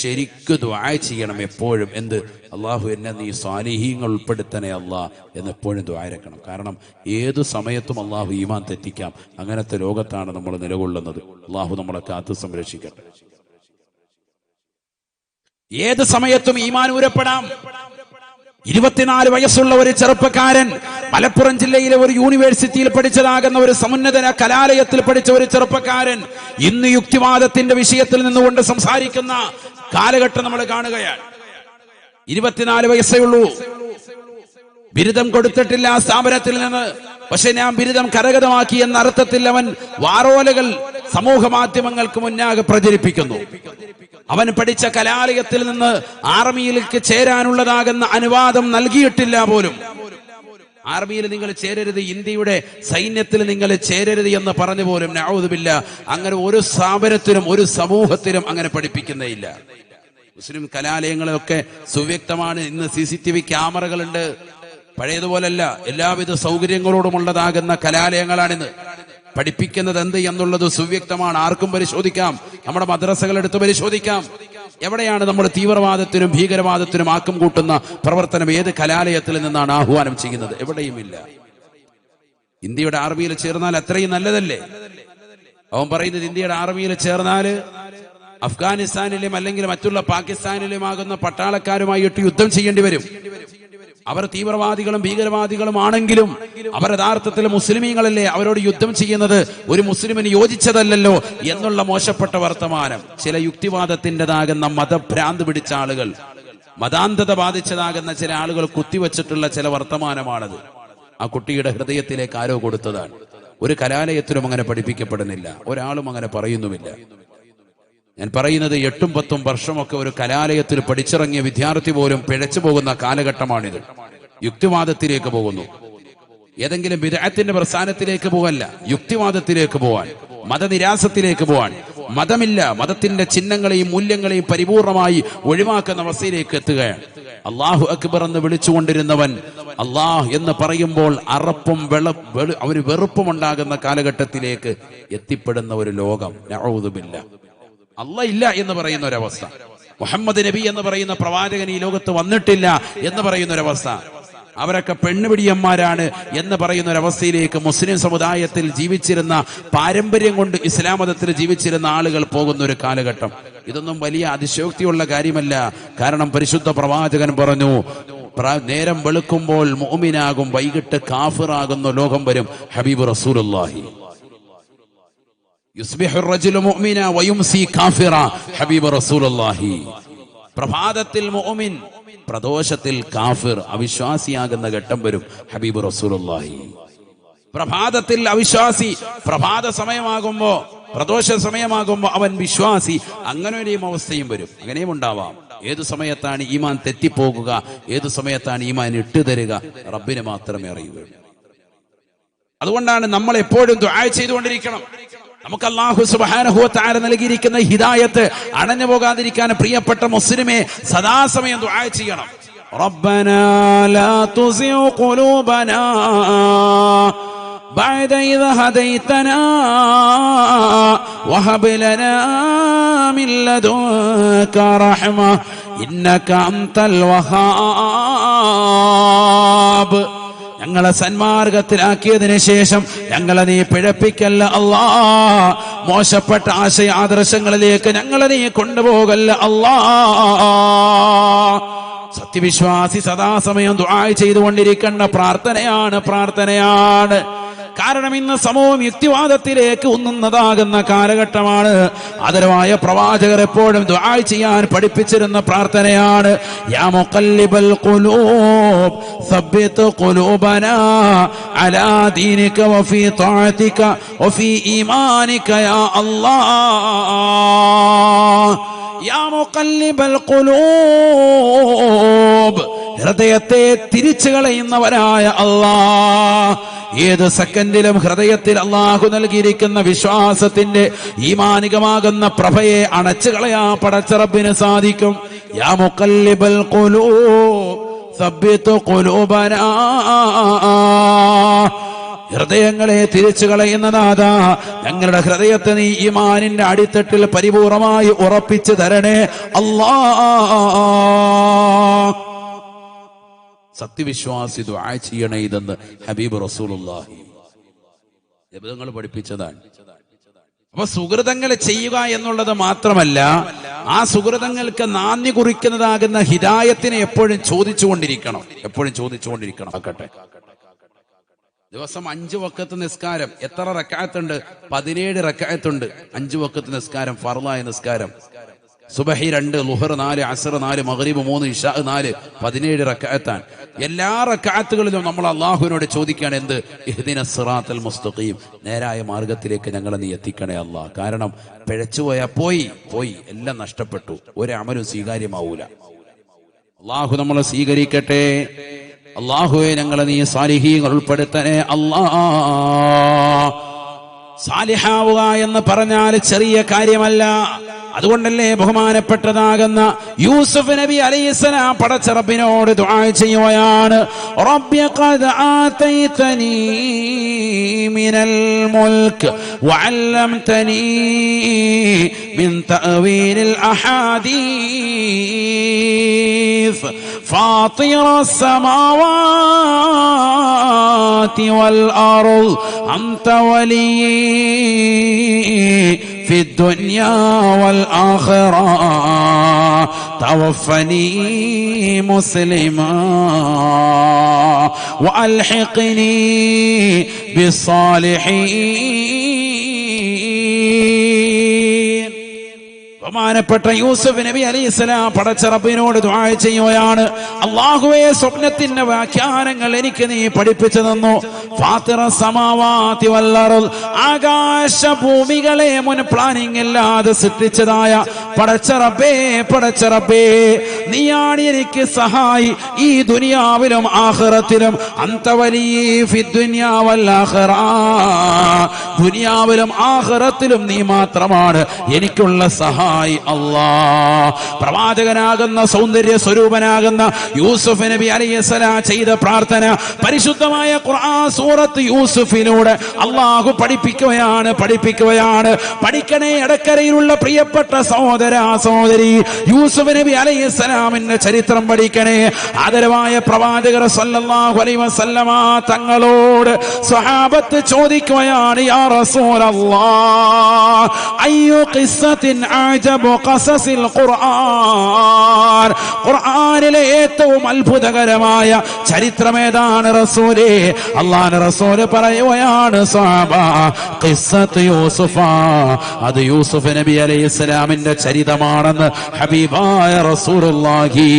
ശരിക്കും ദുആ ചെയ്യണം എപ്പോഴും. എന്ത്? അള്ളാഹു എന്നെ നീ സ്വാലിഹീങ്ങൾ ഉൾപ്പെടുത്തണേ അല്ലാ എന്ന് എപ്പോഴും ദുആ ഇറക്കണം. കാരണം ഏതു സമയത്തും അള്ളാഹു ഈമാൻ തെറ്റിക്കാം. അങ്ങനത്തെ ലോകത്താണ് നമ്മൾ നിലകൊള്ളുന്നത്. അള്ളാഹു നമ്മളെ കാത്തു സംരക്ഷിക്കട്ടെ. ഏത് സമയത്തും ഈമാൻ ഊരപ്പെടാം. 24 വയസ്സുള്ള ഒരു ചെറുപ്പക്കാരൻ മലപ്പുറം ജില്ലയിലെ ഒരു യൂണിവേഴ്സിറ്റിയിൽ പഠിച്ചതാകുന്ന ഒരു സമുന്നത കലാലയത്തിൽ പഠിച്ച ഒരു ചെറുപ്പക്കാരൻ ഇന്ന് യുക്തിവാദത്തിന്റെ വിഷയത്തിൽ നിന്നുകൊണ്ട് സംസാരിക്കുന്ന കാലഘട്ടം നമ്മൾ കാണുകയാണ്. 24 വയസ്സേ ഉള്ളൂ. ബിരുദം കൊടുത്തിട്ടില്ല ആ സ്ഥാപനത്തിൽ നിന്ന്. പക്ഷെ ഞാൻ ബിരുദം കരഗതമാക്കി എന്ന അർത്ഥത്തിൽ അവൻ വാറോലകൾ സമൂഹ മാധ്യമങ്ങൾക്ക് മുന്നാകെ പ്രചരിപ്പിക്കുന്നു. അവൻ പഠിച്ച കലാലയത്തിൽ നിന്ന് ആർമിയിലേക്ക് ചേരാനുള്ളതാകുന്ന അനുവാദം നൽകിയിട്ടില്ല പോലും. ആർമിയിൽ നിങ്ങൾ ചേരരുത്, ഇന്ത്യയുടെ സൈന്യത്തിൽ നിങ്ങൾ ചേരരുത് എന്ന് പറഞ്ഞു പോലും. നഊദു ബില്ലാഹ്. അങ്ങനെ ഒരു സ്ഥാപനത്തിനും ഒരു സമൂഹത്തിനും അങ്ങനെ പഠിപ്പിക്കുന്നേയില്ല. മുസ്ലിം കലാലയങ്ങളിലൊക്കെ സുവ്യക്തമാണ്. ഇന്ന് CCTV ക്യാമറകളുണ്ട്. പഴയതുപോലല്ല, എല്ലാവിധ സൗകര്യങ്ങളോടുമുള്ളതാകുന്ന കലാലയങ്ങളാണിന്ന്. പഠിപ്പിക്കുന്നത് എന്ത് എന്നുള്ളത് സുവ്യക്തമാണ്. ആർക്കും പരിശോധിക്കാം. നമ്മുടെ മദ്രസകൾ എടുത്ത് പരിശോധിക്കാം. എവിടെയാണ് നമ്മൾ തീവ്രവാദത്തിനും ഭീകരവാദത്തിനും ആക്കം കൂട്ടുന്ന പ്രവർത്തനം ഏത് കലാലയത്തിൽ നിന്നാണ് ആഹ്വാനം ചെയ്യുന്നത്? എവിടെയുമില്ല. ഇന്ത്യയുടെ ആർമിയിൽ ചേർന്നാൽ അത്രയും നല്ലതല്ലേ? അവൻ പറയുന്നത് ഇന്ത്യയുടെ ആർമിയിൽ ചേർന്നാൽ അഫ്ഗാനിസ്ഥാനിലും അല്ലെങ്കിൽ മറ്റുള്ള പാകിസ്ഥാനിലുമാകുന്ന പട്ടാളക്കാരുമായിട്ട് യുദ്ധം ചെയ്യേണ്ടി വരും. അവർ തീവ്രവാദികളും ഭീകരവാദികളും ആണെങ്കിലും അവർ യഥാർത്ഥത്തിൽ മുസ്ലിമീങ്ങളല്ലേ, അവരോട് യുദ്ധം ചെയ്യുന്നത് ഒരു മുസ്ലിമിന് യോജിച്ചതല്ലല്ലോ എന്നുള്ള മോശപ്പെട്ട വർത്തമാനം ചില യുക്തിവാദത്തിൻ്റെതാകുന്ന മതഭ്രാന്ത് പിടിച്ച ആളുകൾ, മതാന്ധത ബാധിച്ചതാകുന്ന ചില ആളുകൾ കുത്തിവെച്ചിട്ടുള്ള ചില വർത്തമാനമാണത്. ആ കുട്ടിയുടെ ഹൃദയത്തിലേക്ക് ആരോ കൊടുത്തതാണ്. ഒരു കലാലയത്തിലും അങ്ങനെ പഠിപ്പിക്കപ്പെടുന്നില്ല. ഒരാളും അങ്ങനെ പറയുന്നുമില്ല. ഞാൻ പറയുന്നത് 8-10 വർഷമൊക്കെ ഒരു കലാലയത്തിൽ പഠിച്ചിറങ്ങിയ വിദ്യാർത്ഥി പോലും പിഴച്ചു പോകുന്ന കാലഘട്ടമാണിത്. യുക്തിവാദത്തിലേക്ക് പോകുന്നു. ഏതെങ്കിലും ബിദ്അത്തിന്റെ പ്രസ്ഥാനത്തിലേക്ക് പോകല്ല, യുക്തിവാദത്തിലേക്ക് പോവാൻ, മതനിരാസത്തിലേക്ക് പോവാൻ. മതമില്ല, മതത്തിന്റെ ചിഹ്നങ്ങളെയും മൂല്യങ്ങളെയും പരിപൂർണമായി ഒഴിവാക്കുന്ന അവസ്ഥയിലേക്ക് എത്തുകയാണ്. അല്ലാഹു അക്ബർ എന്ന് വിളിച്ചുകൊണ്ടിരുന്നവൻ അല്ലാഹ് എന്ന് പറയുമ്പോൾ അറപ്പും ഒരു വെറുപ്പും ഉണ്ടാകുന്ന കാലഘട്ടത്തിലേക്ക് എത്തിപ്പെടുന്ന ഒരു ലോകം. നഊദു ബില്ലാഹ്. അല്ലാഹ് ഇല്ല എന്ന് പറയുന്ന ഒരവസ്ഥ, മുഹമ്മദ് നബി എന്ന് പറയുന്ന പ്രവാചകൻ ഈ ലോകത്ത് വന്നിട്ടില്ല എന്ന് പറയുന്ന ഒരവസ്ഥ, അവരൊക്കെ പെണ്ണുപിടിയന്മാരാണ് എന്ന് പറയുന്ന ഒരവസ്ഥയിലേക്ക് മുസ്ലിം സമുദായത്തിൽ ജീവിച്ചിരുന്ന, പാരമ്പര്യം കൊണ്ട് ഇസ്ലാം മതത്തിൽ ജീവിച്ചിരുന്ന ആളുകൾ പോകുന്ന ഒരു കാലഘട്ടം. ഇതൊന്നും വലിയ അതിശയോക്തിയുള്ള കാര്യമല്ല. കാരണം പരിശുദ്ധ പ്രവാചകൻ പറഞ്ഞു, നേരം വെളുക്കുമ്പോൾ മുഅ്മിനാകും, വൈകിട്ട് കാഫിറാകുന്ന ലോകം വരും. ഹബീബ് റസൂലുള്ളാഹി. യുസ്ബിഹു റജുലു മുഅ്മിന വയുംസി കാഫിറ. ഹബീബ് റസൂലുള്ളാഹി. പ്രഭാതത്തിൽ മുഅ്മിൻ, പ്രദോഷത്തിൽ കാഫിർ, അവിശ്വാസിയാകുന്ന ഘട്ടം വരും. ഹബീബ് റസൂലുള്ളാഹി. പ്രഭാതത്തിൽ അവിശ്വാസി, പ്രഭാത സമയമാകുമ്പോ, പ്രദോഷ സമയമാകുമ്പോ അവൻ വിശ്വാസി. അങ്ങനെ ഒരു അവസ്ഥയും വരും. അങ്ങനെയും ഉണ്ടാവാം. ഏതു സമയത്താണ് ഈമാൻ തെറ്റിപ്പോകുക, ഏതു സമയത്താണ് ഈമാൻ ഇട്ടുതരിക, റബ്ബിന് മാത്രമേ അറിയുകയുള്ളൂ. അതുകൊണ്ടാണ് നമ്മൾ എപ്പോഴും ദുആ ചെയ്തുകൊണ്ടിരിക്കണം. നമുക്ക് അല്ലാഹു സുബ്ഹാനഹു വ തആല നൽകിയിരിക്കുന്ന ഹിദായത്ത് അണഞ്ഞു പോകാതിരിക്കാൻ പ്രിയപ്പെട്ട മുസ്ലിമേ സദാസമയം ദുആ ചെയ്യണം. റബ്ബനാ ലാ തുസിഉ ഖുലൂബനാ ബഅദ ഇദ ഹദൈതനാ വഹബ് ലനാ മിൻ ലദുൻക റഹ്മ ഇന്നക അൻതൽ വഹാബ്. ഞങ്ങളെ സന്മാർഗത്തിലാക്കിയതിനു ശേഷം ഞങ്ങളെ നീ പിഴപ്പിക്കല്ല അല്ലാ. മോശപ്പെട്ട ആശയ ആദർശങ്ങളിലേക്ക് ഞങ്ങളെ നീ കൊണ്ടുപോകല്ല അല്ലാ. സത്യവിശ്വാസി സദാസമയം ദുആ ചെയ്തുകൊണ്ടിരിക്കേണ്ട പ്രാർത്ഥനയാണ്. കാരണം ഇന്ന് സമൂഹം യുക്തിവാദത്തിലേക്ക് ഉന്നുന്നതാകുന്ന കാലഘട്ടമാണ്. ആദരവായ പ്രവാചകർ എപ്പോഴും ദുആ ചെയ്യാൻ പഠിപ്പിച്ചിരുന്ന പ്രാർത്ഥനയാണ്. യാ മുഖല്ലിബൽ ഖുലൂബ് സബ്ബിത് ഖുലൂബനാ അലാ ദീനിക വഫീ തഅതിക വഫീ ഈമാനിക യാ അല്ലാഹ്. യാ മുഖല്ലിബൽ ഖുലൂബ്, ഹൃദയത്തെ തിരിച്ചു കളയുന്നവരായ അല്ലാഹ്. ഏത് സെക്കൻഡിലും ഹൃദയത്തിൽ അല്ലാഹു നൽകിയിരിക്കുന്ന വിശ്വാസത്തിന്റെ ഈമാനികമാകുന്ന പ്രഭയെ അണച്ചു കളയാൻ പടച്ച റബ്ബിന് സാധിക്കും. യാ മുഖല്ലിബൽ ഖുലൂബ് സബ്ബിത് ഖുലൂബനാ ഹൃദയങ്ങളെ തിരിച്ചു കളയുന്നതാതാ, ഞങ്ങളുടെ ഹൃദയത്തെ നീ ഈമാനിന്റെ അടിത്തട്ടിൽ പരിപൂർണമായി ഉറപ്പിച്ചു തരണേ അല്ലാ. സത്യവിശ്വാസി ദുആ ചെയ്യണേ ഇതെന്ന് ഹബീബ് റസൂലുള്ളാഹി നബിതങ്ങൾ പഠിപ്പിച്ചതാണ്. അപ്പൊ സുഹൃതങ്ങൾ ചെയ്യുക എന്നുള്ളത് മാത്രമല്ല, ആ സുഹൃതങ്ങൾക്ക് നാന്ദി കുറിക്കുന്നതാകുന്ന ഹിദായത്തിനെ എപ്പോഴും ചോദിച്ചുകൊണ്ടിരിക്കണം. ആക്കട്ടെ, ദിവസം 5 വഖത്ത് നിസ്കാരം എത്ര റക്അത്തുണ്ട്? 17 റക്അത്തുണ്ട്. 5 വഖത്ത് നിസ്കാരം, ഫർളായ നിസ്കാരം. സുബഹി 2, ളുഹർ 4, അസ്ർ 4, മഗ്രിബ് 3, ഇശാ 4, 17 റക്അത്താണ്. എല്ലാ റക്അത്തുകളിലും നമ്മൾ അല്ലാഹുവിനോട് ചോദിക്കുകയാണ് എന്ത്? ഇഹ്ദിനസ് സിറാത്തൽ മുസ്തഖീം, നേരായ മാർഗത്തിലേക്ക് ഞങ്ങളെ നീ എത്തിക്കണേ അല്ലാ. കാരണം പിഴച്ചുപോയാ പോയി എല്ലാം നഷ്ടപ്പെട്ടു, ഒരു അമലും സ്വീകാര്യമാവൂല. അല്ലാഹു നമ്മളെ സ്വീകരിക്കട്ടെ. അല്ലാഹുവേ, ഞങ്ങളെ നീ സാലിഹീങ്ങൾ ഉൾപ്പെടുത്തണേ അല്ലാ. സാലിഹാവുക എന്ന് പറഞ്ഞാൽ ചെറിയ കാര്യമല്ല. അതുകൊണ്ടല്ലേ ബഹുമാനപ്പെട്ടതാകുന്ന യൂസുഫ് നബി അലൈഹിസ്സലാം പടച്ച റബ്ബിനോട് ദുആ ചെയ്യുകയാണ്, റബ്ബി ഖദ് ആതൈതനീ മിനൽ മുൽക്ക് വഅല്ലംതനീ മിൻ തഅവീലിൽ അഹാദീസ് ഫാത്തിറസ് സമാവാതി വൽ അർദ് അൻത വലിയ്യി في الدنيا والآخرة توفني مسلما وألحقني بالصالحين. ബഹുമാനപ്പെട്ട യൂസുഫ് നബി അലൈഹിസ്സലാം പടച്ച റബ്ബിനോട് ദുആ ചെയ്യുകയാണ്, അല്ലാഹുവേ, സ്വപ്നത്തിന്റെ വ്യാഖ്യാനങ്ങൾ എനിക്ക് നീ പഠിപ്പിച്ചു തന്നു. ഫാത്തിറ സമാവാതി വൽ അർദ്, ആകാശ ഭൂമികളെ മുൻ പ്ലാനിംഗ് ഇല്ലാതെ സൃഷ്ടിച്ചതായ പടച്ച റബ്ബേ, നീയാണ് എനിക്ക് സഹായി ഈ ദുനിയാവിലും ആഖിറത്തിലും. അൻത വലിയ്യി ഫിദ് ദുനിയാ വൽ ആഖിറ, ദുനിയാവിലും ആഖിറത്തിലും നീ മാത്രമാണ് എനിക്കുള്ള സഹായി അല്ലാ. പ്രവാചകനാകുന്ന സൗന്ദര്യ സ്വരൂപനാകുന്ന യൂസുഫ് നബി അലൈഹിസ്സലാം ചെയ്ത പ്രാർത്ഥന പരിശുദ്ധമായ ഖുർആൻ സൂറത്ത് യൂസുഫിലൂടെ അല്ലാഹു പഠിപ്പിക്കുകയാണ്. പഠിക്കണേ എടക്കരയിലുള്ള പ്രിയപ്പെട്ട സഹോദരി, യൂസുഫ് നബി അലൈഹിസ്സലാമിന്റെ ചരിത്രം പഠിക്കണേ. ആദരവായ പ്രവാചകർ സല്ലല്ലാഹു അലൈഹി വസല്ലമ തങ്ങളോട് സ്വഹാബത്ത് ചോദിക്കുകയാണ്, യാ റസൂലല്ലാഹ്, അയ്യു ഖിസ്സത്തിൻ അജബു ഖസസിൽ ഖുർആൻ, ഖുർആനിലെ ഏറ്റവും അത്ഭുതകരമായ ചരിത്രം ഏതാണ് റസൂലേ? അല്ലാഹുവിന്റെ റസൂൽ പറയുകയാണ്, സ്വഹാബ, ഖിസ്സത്ത് യൂസുഫ, അത് യൂസുഫ് നബി അലൈഹിസ്സലാമിന്റെ ചരിതമാണെന്ന് ഹബീബായ റസൂലുള്ളാഹി.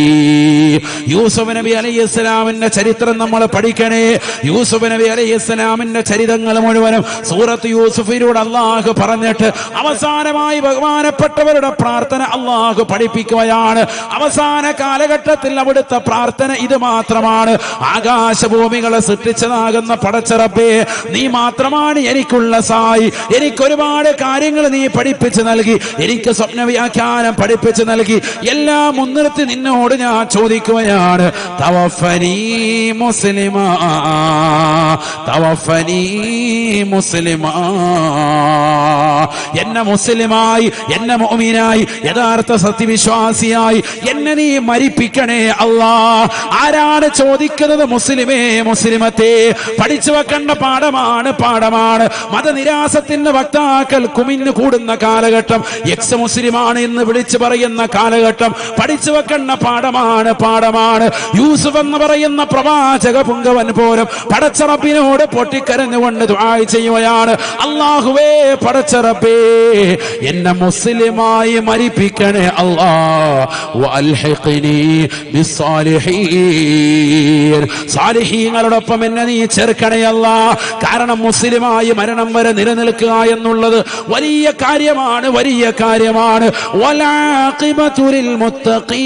യൂസുഫ് നബി അലൈഹിസ്സലാമിന്റെ ചരിത്രം നമ്മൾ പഠിക്കണേ. യൂസുഫ് നബി അലൈഹിസ്സലാമിന്റെ ചരിതങ്ങൾ മുഴുവനും സൂറത്ത് യൂസുഫിലൂടെ അല്ലാഹു പറഞ്ഞിട്ട് അവസാനമായി ബഹുമാനപ്പെട്ടവരുടെ പ്രാർത്ഥന അല്ലാഹു പഠിപ്പിക്കുകയാണ്. അവസാന കാലഘട്ടത്തിൽ അവിടുത്തെ പ്രാർത്ഥന ഇത് മാത്രമാണ്, ആകാശഭൂമികളെ സൃഷ്ടിച്ചതാകുന്ന പടച്ച റബ്ബേ, നീ മാത്രമാണ് എനിക്കുള്ള സഹായി. എനിക്കൊരുപാട് കാര്യങ്ങൾ നീ പഠിപ്പിച്ചു നൽകി, എനിക്ക് സ്വപ്ന വ്യാഖ്യാനം പഠിപ്പിച്ചു നൽകി. എല്ലാം മുൻനിർത്തി നിന്നോട് ഞാൻ ചോദിക്കുകയാണ്, തവഫനി മുസ്ലിമാ, തവഫനി മുസ്ലിമാ, എന്നെ മുസ്ലിമായി, എന്നെ മുഅ്മിനായി, യഥാർത്ഥ സത്യവിശ്വാസിയായി എന്നെ നീ മരിപ്പിക്കണേ അല്ലാ. ആരാണ് ചോദിക്കുന്നത്? മുസ്ലിമേ, മുസ്ലിമത്തെ, പഠിച്ചു വെക്കേണ്ട പാഠമാണ്. മതനിരാസത്തിന്റെ വക്താക്കൾ കുമിഞ്ഞു കൂടുന്ന കാലഘട്ടം, എക്സ് മുസ്ലിമാണ് എന്ന് വിളിച്ചു പറയുന്ന കാലഘട്ടം, പഠിച്ചു വെക്കേണ്ട പാഠമാണ്. യൂസുഫ് എന്ന് പറയുന്ന പ്രവാചക പുങ്കവൻ പോലും പടച്ച റബ്ബിനോട് പൊട്ടിക്കരഞ്ഞുകൊണ്ട് ദുആ ചെയ്യുകയാണ്, അല്ലാഹുവേ, പടച്ച റബ്ബേ, എന്നെ മുസ്ലിമായി മരിപ്പിക്കണേ അല്ലാ, വഅൽഹിഖ്നി ബിസ്സാലിഹീൻ, സാലിഹീങ്ങളോടൊപ്പം എന്നെ നീ ചേർക്കണേ അല്ലാ. കാരണം മുസ്ലിമായി മരണം വരെ നിലനിൽക്കുക എന്നുള്ളത് വലിയ കാര്യമാണ്. വലാഖിബതു ലിൽ മുത്തഖീൻ,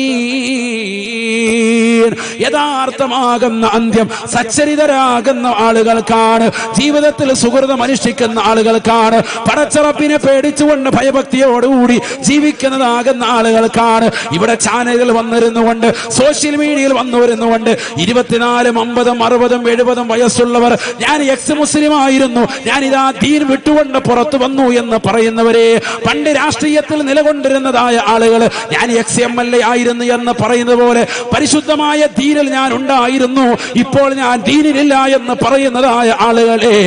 യഥാർത്ഥമാകുന്ന അന്ത്യം സച്ചരിതരാകുന്ന ആളുകൾക്കാണ്, ജീവിതത്തിൽ സുഹൃതം അനുഷ്ഠിക്കുന്ന ആളുകൾക്കാണ്, പടച്ചറപ്പിനെ പേടിച്ചുകൊണ്ട് ഭയഭക്തിയോടുകൂടി ജീവിക്കുന്നതാകുന്ന ആളുകൾക്കാണ്. ഇവിടെ ചാനലുകൾ വന്നിരുന്നുകൊണ്ട്, സോഷ്യൽ മീഡിയയിൽ വന്നുവരുന്നുകൊണ്ട് 24, 50, 60, 70 വയസ്സുള്ളവർ ഞാൻ എക്സ് മുസ്ലിം ആയിരുന്നു, ഞാനിതാ ദീൻ വിട്ടുകൊണ്ട് പുറത്തു വന്നു എന്ന് പറയുന്നവരെ, പണ്ട് രാഷ്ട്രീയത്തിൽ നിലകൊണ്ടിരുന്നതായ ആളുകൾ ഞാൻ XMLA ആയിരുന്നു എന്ന് പറയുന്നത് പോലെ പരിശുദ്ധമായ ദീനിൽ ഞാൻ ഉണ്ടായിരുന്നു, ഇപ്പോൾ ഞാൻ ദീനിലില്ല എന്ന് പറയുന്നതായ ആളുകളെ,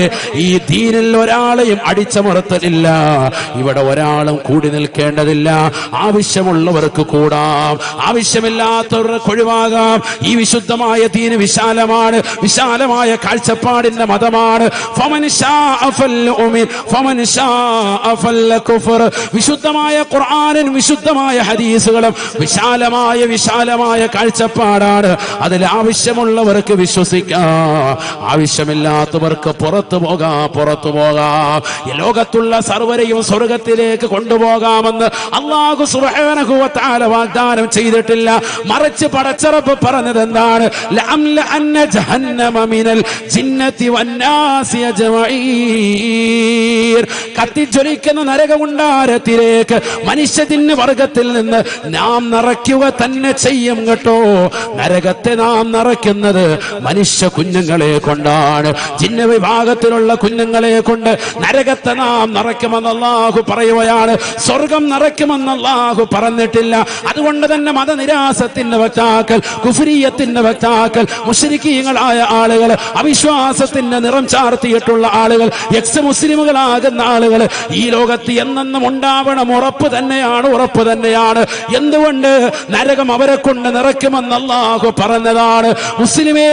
ഈ ദീനിൽ ഒരാളെയും അടിച്ചമർത്തലില്ല. ഇവിടെ ഒരാളും കൂടി നിൽക്കേണ്ടതില്ല. ആവശ്യമുള്ളവർക്ക് കൂടാം, ആവശ്യമില്ലാത്തവർക്ക് ഒഴിവാകാം. ഈ വിശുദ്ധമായ ദീന് വിശാലമാണ്, വിശാലമായ കാഴ്ചപ്പാടിന്റെ മതമാണ്. വിശുദ്ധമായ ഖുർആനും വിശുദ്ധമായ ഹദീസുകളും വിശാലമായ കാഴ്ചപ്പാടാണ്. അതിൽ ആവശ്യമുള്ളവർക്ക് വിശ്വസിക്കാം, ആവശ്യമില്ലാത്തവർക്ക് പുറത്തു പോകാം. ഈ ലോകത്തുള്ള സർവരെയും സ്വർഗത്തിലേക്ക് കൊണ്ടുപോകാമെന്ന് അല്ലാഹു സുബ്ഹാനഹു വ തആല വാഗ്ദാനം ചെയ്തിട്ടില്ല. മറിച്ച് പടച്ചറപ്പ് പറഞ്ഞത് എന്താണ്? ലഅംലഅന്ന ജഹന്നമ മിനൽ ജിന്നതി വന്നാസി അജ്മഈൻ. കത്തിജ്വലിക്കുന്ന നരകകുണ്ടാരത്തിലേക്ക് മനുഷ്യതിന് വർഗത്തിൽ നിന്ന് നാം നിറയ്ക്കുക തന്നെ ചെയ്യും കേട്ടോ. നരകത്തെ നാം നിറയ്ക്കുന്നത് മനുഷ്യ കുഞ്ഞുങ്ങളെ കൊണ്ടാണ്, ജിന്ന വിഭാഗത്തിലുള്ള കുഞ്ഞുങ്ങളെ കൊണ്ട് നരകത്തെ നാം നിറയ്ക്കുമെന്ന് അല്ലാഹു പറയുകയാണ്. സ്വർഗം നിറയ്ക്കുമെന്ന് അല്ലാഹു പറഞ്ഞിട്ടില്ല. അതുകൊണ്ട് തന്നെ മതനിരാസത്തിന്റെ വക്താക്കൾ, കുഫ്രിയത്തിന്റെ വക്താക്കൾ, മുശ്രിക്കീങ്ങളായ ആളുകൾ, അവിശ്വാസത്തിന്റെ നിറം ചാർത്തിയിട്ടുള്ള ആളുകൾ, എക്സ് മുസ്ലിമുകളാകുന്ന ആളുകൾ ഈ ലോകത്ത് എന്നെന്നും ഉണ്ടാവണം. ഉറപ്പ് തന്നെയാണ്. എന്തുകൊണ്ട്? നരകം അവരെ കൊണ്ട് നിറയ്ക്കുമെന്ന് അല്ലാഹു പറഞ്ഞതാണ്. മുസ്ലിമേ,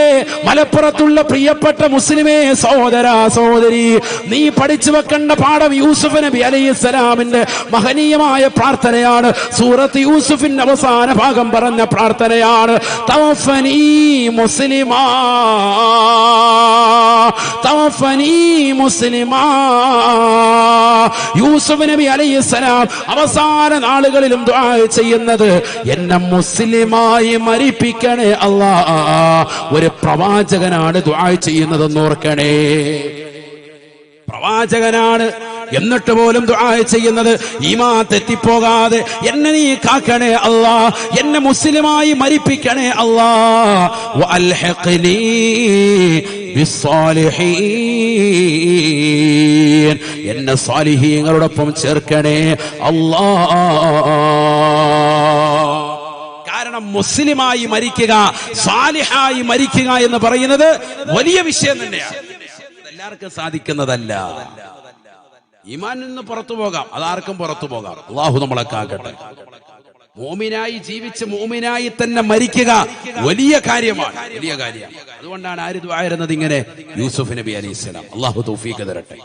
മലപ്പുറത്തുള്ള പ്രിയപ്പെട്ട മുസ്ലിമേ, സഹോദരി, നീ പഠിച്ചു വെക്കേണ്ട പാഠം യൂസുഫ് നബി അലൈഹിസ്സലാമിന്റെ മഹനീയമായ പ്രാർത്ഥനയാണ്. സൂറത്ത് യൂസുഫിന്റെ അവസാന ഭാഗം പറഞ്ഞ പ്രാർത്ഥനയാണ്. തവഫനി മുസ്ലിമാ, തവഫനി മുസ്ലിമാ. യൂസുഫ് നബി അലൈഹിസ്സലാം അവസാന നാളുകളിലും ദുആ ചെയ്യുന്നത്, എന്നെ മുസ്ലിമായി മരിപ്പിക്കണേ അല്ലാ. ഒരു പ്രവാചകനാണ് ദുആ ചെയ്യുന്നതെന്ന് ഓർക്കണേ. പ്രവാചകനാണ്, എന്നിട്ട് പോലും ദുആ ചെയ്യുന്നത് ഈമാൻ തെറ്റിപ്പോകാതെ എന്നെ നീ കാക്കണേ അല്ലാ, എന്നെ മുസ്ലിമായി മരിപ്പിക്കണേ അല്ലാ. വഅൽഹിഖ്നി ബിസ്സാലിഹീൻ, എന്നെ സാലിഹീങ്ങളോടൊപ്പം ചേർക്കണേ അല്ലാ. കാരണം മുസ്ലിമായി മരിക്കുക, സാലിഹായി മരിക്കുക എന്ന് പറയുന്നത് വലിയ വിഷയം തന്നെയാണ്. എല്ലാവർക്കും സാധിക്കുന്നതല്ല. ഈമാനിൽ നിന്ന് പുറത്തു പോകാം, അതാർക്കും പുറത്തു പോകാം. അല്ലാഹു നമ്മളെ കാക്കട്ടെ. മോമിനായി ജീവിച്ച് മോമിനായി തന്നെ മരിക്കുക വലിയ കാര്യമാണ്. അതുകൊണ്ടാണ് ആര് ദുആ ചെയ്യുന്നത് ഇങ്ങനെ? യൂസുഫ് നബി അലൈഹിസ്സലാം. അല്ലാഹു തൗഫീഖ് തരട്ടെ.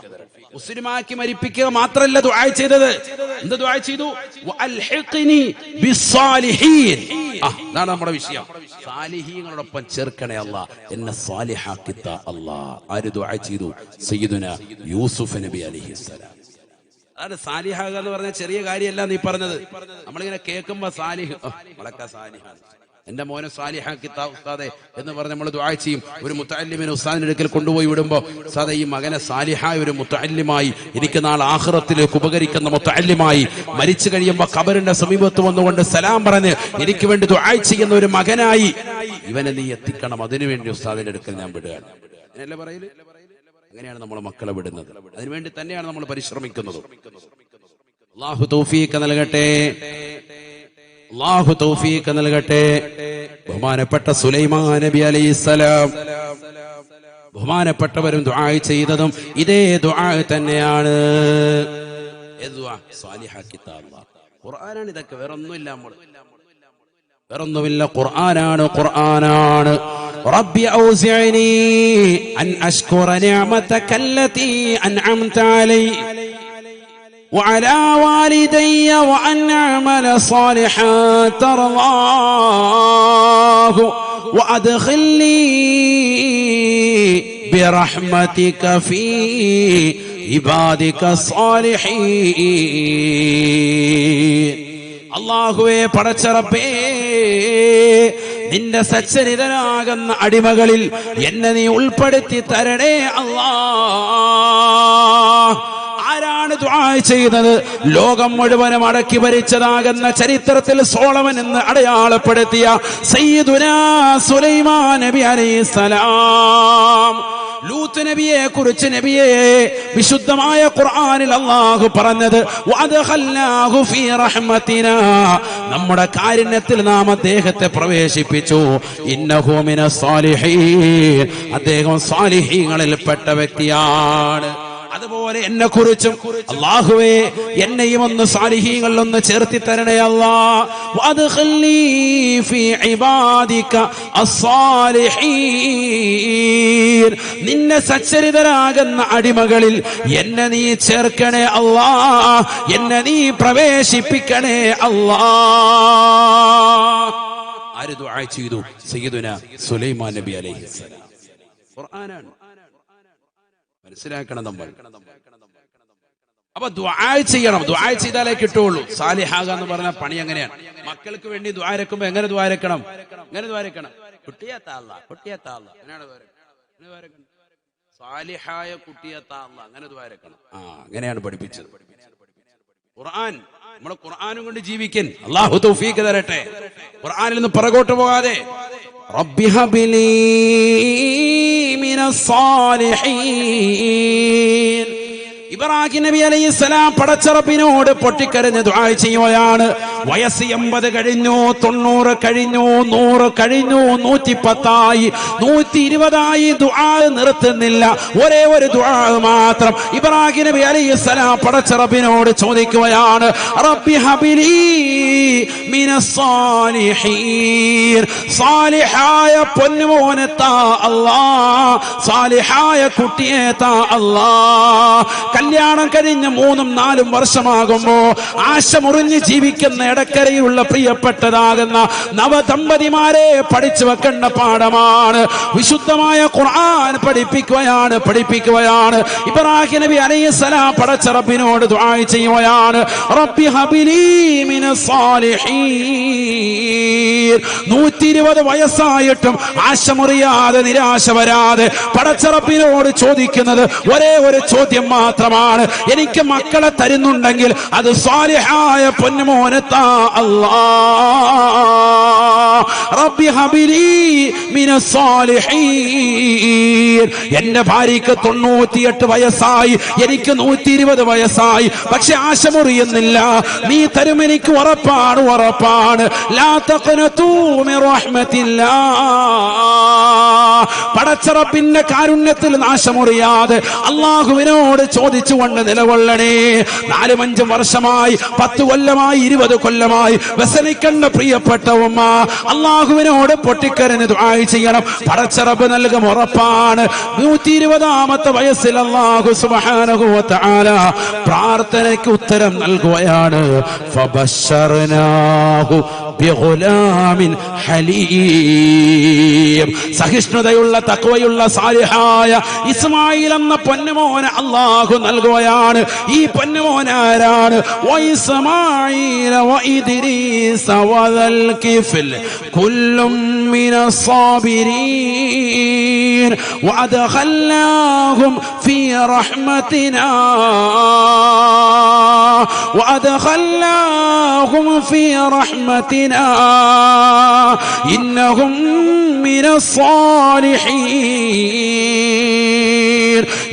മുസ്ലിമാക്കി മരിപ്പിക്കുക മാത്രമല്ല ദുആ ചെയ്തത്. എന്ത് ദുആ ചെയ്തു? വഅൽഹിഖ്നി ബിസ്സാലിഹീൻ. അതാണ് നമ്മുടെ വിഷയം. സാലിഹീങ്ങളോടൊപ്പം ചേർക്കണേ അല്ലാ, എന്നെ സാലിഹാക്കിത്ത അല്ലാ. ആര് ദുആ ചെയ്തു? സയ്യിദുന യൂസുഫ് നബി അലൈഹിസ്സലാം. അതാണ് സാലിഹാക എന്ന് പറഞ്ഞ ചെറിയ കാര്യമല്ല നീ പറഞ്ഞത്. നമ്മളിങ്ങനെ കേൾക്കുമ്പോ സാലിഹ്, വളക്ക സാലിഹാണ്, എന്റെ മോനെ സാലിഹാക്കി ഉസ്താദെ എന്ന് പറഞ്ഞ് നമ്മൾ ദുആ ചെയ്യും. ഒരു മുത്തഅല്ലിമിനെ ഉസ്താദിന്റെ അടുക്കൽ കൊണ്ടുപോയി വിടുമ്പോ, ഉസ്താദെ ഈ മകനെ സാലിഹായ ഒരു മുത്തഅല്ലിമായി, എനിക്ക് നാളെ ആഖിറത്തിലേക്ക് ഉപകരിക്കുന്ന മുത്തഅല്ലിമായി, മരിച്ചു കഴിയുമ്പോ ഖബറിന്റെ സമീപത്ത് വന്നുകൊണ്ട് സലാം പറഞ്ഞ് എനിക്ക് വേണ്ടി ദുആ ചെയ്യുന്ന ഒരു മകനായി ഇവനെ നീ എത്തിക്കണം. അതിനുവേണ്ടി ഉസ്താദിന്റെ അടുക്കൽ ഞാൻ വിടുകയാണ്. അങ്ങനെയല്ലേ പറയല്? അങ്ങനെയാണ് നമ്മൾ മക്കളെ വിടുന്നത്. അതിനുവേണ്ടി തന്നെയാണ് നമ്മൾ പരിശ്രമിക്കുന്നത്. അല്ലാഹു തൗഫീഖ് നൽകട്ടെ, അല്ലാഹു തൗഫീഖ് നൽകട്ടെ. ബഹുമാനപ്പെട്ട സുലൈമാൻ നബി അലൈഹിസ്സലാം, ബഹുമാനപ്പെട്ടവരും ദുആ ചെയ്തതും ഇതേ ദുആ തന്നെയാണ്. ഖുർആനാണ് ഇതൊക്കെ, വേറൊന്നുമില്ല. ഖുർആനാണ്. റബ്ബി ഔസിഅനി അൻ അശ്കുറ നിഅമതക അല്ലതി അൻഅംത അലൈ وعلى والدي وأن أعمل صالحا ترضاه وأدخلني برحمتك في عبادك الصالحين. അല്ലാഹുവേ, പടച്ച റബ്ബേ, നിന്റെ സച്ചരിതരാകുന്ന അടിമകളിൽ എന്നെ നീ ഉൾപ്പെടുത്തി തരണേ അല്ലാഹ്. ആരാണ് ദുആ ചെയ്തത്? ലോകം മുഴുവനും അടക്കി ഭരിച്ചതാകുന്ന ചരിത്രത്തിൽ സോളമൻ എന്ന് അടയാളപ്പെടുത്തിയ സയ്യിദുനാ സുലൈമാൻ നബി അലൈഹിസ്സലാം. ലൂത്ത് നബിയെ കുറിച്ച് നബിയെ വിശുദ്ധമായ ഖുർആനിൽ അല്ലാഹു പറഞ്ഞത് വഅദ്ഖൽനാഹു ഫീ റഹ്മതിനാ, നമ്മുടെ കാരുണ്യത്തിൽ നാം അദ്ദേഹത്തെ പ്രവേശിപ്പിച്ചു. ഇന്നഹു മിനസ് സാലിഹീൻ, അദ്ദേഹം സാലിഹീങ്ങളിൽ പെട്ട വ്യക്തിയാണ്. അതുപോലെ എന്നെ കുറിച്ചും അല്ലാഹുവേ എന്നെയും ഒന്ന് സാലിഹീങ്ങളിൽ ഒന്ന് ചേർത്തി തരണേ അല്ലാഹ്. വഅദ്ഖിൽനീ ഫീ ഇബാദിക അസ്സാലിഹീൻ, നിന്നെ സച്ചരിതരാകുന്ന അടിമകളിൽ എന്നെ നീ ചേർക്കണേ അല്ലാഹ്, എന്നെ നീ പ്രവേശിപ്പിക്കണേ അല്ലാഹ്. ആര് ദുആ ചെയ്തു? സയ്യിദുനാ സുലൈമാൻ നബി അലൈഹിസ്സലാം. ഖുർആനാണ്, മനസ്സിലാക്കണം നമ്മൾ. അപ്പൊ ദുആ ചെയ്യണം. ദുആ ചെയ്താലേ കിട്ടുള്ളൂ. സാലിഹാകാന്ന് പറഞ്ഞ പണി എങ്ങനെയാണ്? മക്കൾക്ക് വേണ്ടി ദുആരക്കുമ്പോ എങ്ങനെ ദുആരക്കണം? എങ്ങനെ ദുആരക്കണം? കുട്ടിയാത്താ അല്ലാഹ്, കുട്ടിയാത്താ അല്ലാഹ്, സാലിഹായ കുട്ടിയാത്താ അല്ലാഹ്, അങ്ങനെ ദുആരക്കണം. അങ്ങനെയാണ് പഠിപ്പിച്ചത് ഖുർആൻ. നമ്മൾ ഖുർആനും കൊണ്ട് ജീവിക്കാൻ അല്ലാഹു തൗഫീഖ് തരട്ടെ. ഖുർആനിൽ നിന്ന് പുറകോട്ട് പോകാതെ റബ്ബി ഹബ്ലി മിനസ് സാലിഹീൻ. ഇബ്രാഹിം നബി അലൈഹിസ്സലാം പടച്ചറബിനോട് പൊട്ടിക്കരഞ്ഞ് ദുആ ചെയ്യുകയാണ്. വയസ്സ് 80 കഴിഞ്ഞു, 90 കഴിഞ്ഞു, 100 കഴിഞ്ഞു, 110 120 ദുആ നിർത്തുന്നില്ല. ഒരേ ഒരു ദുആ മാത്രം ഇബ്രാഹിം നബി അലൈഹിസ്സലാം പടച്ചറബിനോട് ചോദിക്കുകയാണ്. റബ്ബി ഹബ്ലി മിനസ് സാലിഹീൻ, സാലിഹായ പൊന്നുമോനെ താ അല്ലാഹ്, സാലിഹായ കുട്ടിയെ താ അല്ലാഹ്. കല്യാണം കഴിഞ്ഞ് 3-4 വർഷമാകുമ്പോ ആശ മുറിഞ്ഞ് ജീവിക്കുന്ന ഇടക്കരയിലുള്ള പ്രിയപ്പെട്ടതാകുന്ന നവദമ്പതിമാരെ പഠിച്ചു വെക്കേണ്ട പാഠമാണ്. വിശുദ്ധമായ ഖുർആൻ പഠിപ്പിക്കുകയാണ്. ഇബ്രാഹിം നബി അലൈഹിസ്സലാം പടച്ച റബ്ബിനോട് ദുആ ചെയ്യുകയാണ്. റബ്ബി ഹബ്ലി മിനസ് സാലിഹീൻ. 120 വയസ്സായിട്ടും ആശ മുറിയാതെ നിരാശ വരാതെ പടച്ച റബ്ബിനോട് ചോദിക്കുന്നത് ഒരേ ഒരു ചോദ്യം മാത്രമാണ്. എനിക്ക് മക്കളെ തരുന്നുണ്ടെങ്കിൽ അത് സാലിഹായ പൊന്നുമോനെ താ അല്ലാഹ്. റബ്ബി ഹബ്ലി മിനസ് സാലിഹീൻ. എന്റെ ഭാര്യക്ക് 98 വയസ്സായി, എനിക്ക് 120 വയസ്സായി, പക്ഷെ ആശ മുറിയുന്നില്ല. നീ തരും, എനിക്ക് ഉറപ്പാണ്. ലാ തഖ്നതു മിർ റഹ്മത്തില്ലാഹ്. പടച്ച റബ്ബിന്റെ കാരുണ്യത്തിൽ നാശമുറിയാതെ അല്ലാഹുവിനോട് ചോദിച്ചുകൊണ്ട് നിലകൊള്ളണേ. 4-5 വർഷമായി, 10 കൊല്ലമായി, 20 കൊല്ലമായി വ്യസനിക്കേണ്ട പ്രിയപ്പെട്ട ഉമ്മ അല്ലാഹുവിനോട് പൊട്ടിക്കരഞ്ഞ് ദുആ ചെയ്യണം. പടച്ച റബ്ബ് നൽകും, ഉറപ്പാണ്. 120ാമത്തെ വയസ്സിൽ അല്ലാഹു സുബ്ഹാനഹു വ തആല പ്രാർത്ഥനയ്ക്ക് ഉത്തരം നൽകുകയാണ്. ഫബശർനാഹു ബിഗുലാമിൻ ഹലീം. സഹിഷ്ണുതയുള്ള തഖ്വയുള്ള സാലിഹായ ഇസ്മായിൽ എന്ന പൊന്നുമോനെ അല്ലാഹു നൽകുകയാണ്. ഈ പൊന്നുമോൻ ആരാണ്? വഇസ്മാഈല വഇദ്രീസ വദൽ കിഫ്ൽ കുല്ലും മിനസ് സാബിരീൻ വഅദ്ഖൽനാഹും ഫീ റഹ്മതിനാ ഇന്നഹും മിനസ് സാലിഹീൻ.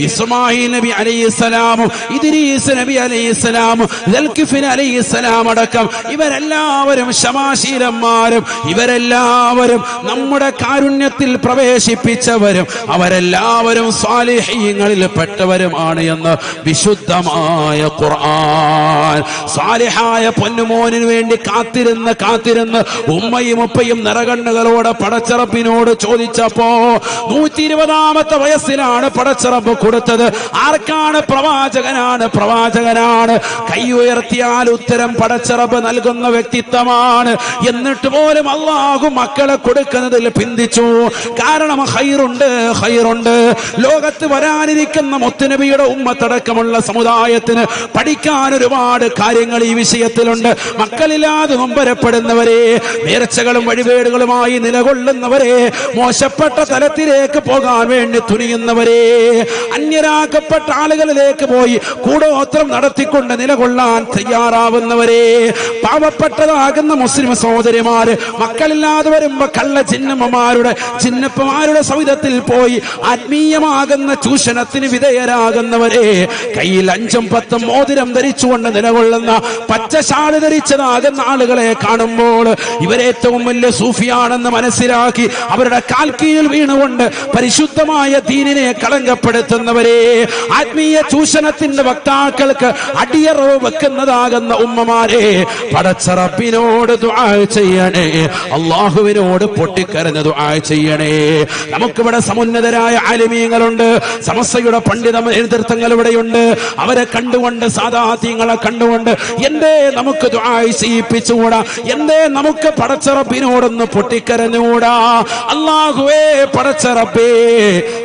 ഇസ്മായിൽ നബി അലൈഹിസ്സലാമും ഇദ്രീസ് നബി അലൈഹിസ്സലാമും ദൽകിഫിൽ അലൈഹിസ്സലാം അടക്കം ഇവരെല്ലാവരും ശമാശീലന്മാരും, ഇവരെല്ലാവരും നമ്മുടെ കാരുണ്യത്തിൽ പ്രവേശിപ്പിച്ചവരും, അവരെല്ലാവരും സാലിഹീങ്ങളിൽ പെട്ടവരുമാണ് എന്ന് വിശുദ്ധമായ ഖുർആൻ. സാലിഹായ പൊന്നുമോനിന് വേണ്ടി കാത്തിരുന്ന് ഉമ്മയും ഉപ്പയും നിറകണ്ണുകളോടെ പടച്ചറബിനോട് ചോദിച്ചപ്പോ 120ാമത്തെ വയസ്സിലാണ് പടച്ചറബ് കൊടുത്തത് ആർക്കാണ്? പ്രവാചകനാണ്. കൈ ഉയർത്തിയാൽ ഉത്തരം പടച്ച റബ്ബ് നൽകുന്ന വ്യക്തിത്വമാണ്. എന്നിട്ട് പോലും അള്ളാഹു മക്കളെ കൊടുക്കുന്നതിൽ പിന്തിച്ചു. കാരണം ഹൈറുണ്ട്. ലോകത്ത് വരാനിരിക്കുന്ന മുത്തുനബിയുടെ ഉമ്മത്തടക്കമുള്ള സമുദായത്തിന് പഠിക്കാൻ ഒരുപാട് കാര്യങ്ങൾ ഈ വിഷയത്തിലുണ്ട്. മക്കളില്ലാതെ നൊമ്പരപ്പെടുന്നവരെ, നേർച്ചകളും വഴിപാടുകളുമായി നിലകൊള്ളുന്നവരെ, മോശപ്പെട്ട തലത്തിലേക്ക് പോകാൻ വേണ്ടി തുനിയുന്നവരെ, അന്യരാക്കപ്പെട്ട ആളുകളിലേക്ക് പോയി കൂടോത്രം നടത്തിക്കൊണ്ട് നിലകൊള്ളാൻ തയ്യാറാവുന്നവരെ, പാവപ്പെട്ടതാകുന്ന മുസ്ലിം സഹോദരിമാര് മക്കളില്ലാതെ വരുമ്പോ കള്ള ചിന്നപ്പമാരുടെ സൗദത്തിൽ പോയി ആത്മീയമാകുന്ന ചൂഷണത്തിന് വിധേയരാകുന്നവരെ, കയ്യിൽ 5ഉം 10ഉം മോതിരം ധരിച്ചുകൊണ്ട് നിലകൊള്ളുന്ന പച്ച ഷാള് ധരിച്ചതാകുന്ന ആളുകളെ കാണുമ്പോൾ ഇവരേറ്റവും വലിയ സൂഫിയാണെന്ന് മനസ്സിലാക്കി അവരുടെ കാൽക്കീഴിൽ വീണുകൊണ്ട് പരിശുദ്ധമായ ദീനിനെ കളങ്കപ്പെടുത്തുന്നവരെ, ആത്മീയ ചൂഷണത്തിന്റെ വക്താക്കൾക്ക് അടിയറവ് വെക്കുന്നതാകുന്ന ഉമ്മമാരെ, പടച്ച റബ്ബിനോട് ദുആ ചെയ്യണേ, അല്ലാഹുവിനോട് പൊട്ടിക്കരഞ്ഞ് ദുആ ചെയ്യണേ. നമുക്കിവിടെ സമുന്നതരായ ആലിമീങ്ങളുണ്ട്, സമസ്തയുടെ പണ്ഡിത നേതൃത്വങ്ങൾ ഇവിടെയുണ്ട്. അവരെ കണ്ടുകൊണ്ട്, സാദാത്യങ്ങളെ കണ്ടുകൊണ്ട് എന്തേ നമുക്ക് ദുആ ചെയ്യിപ്പിച്ചുകൂടാ? എന്തേ നമുക്ക് പടച്ച റബ്ബിനോടൊന്ന് പൊട്ടിക്കരഞ്ഞുകൂടാ? അല്ലാഹുവേ, പടച്ച റബ്ബേ,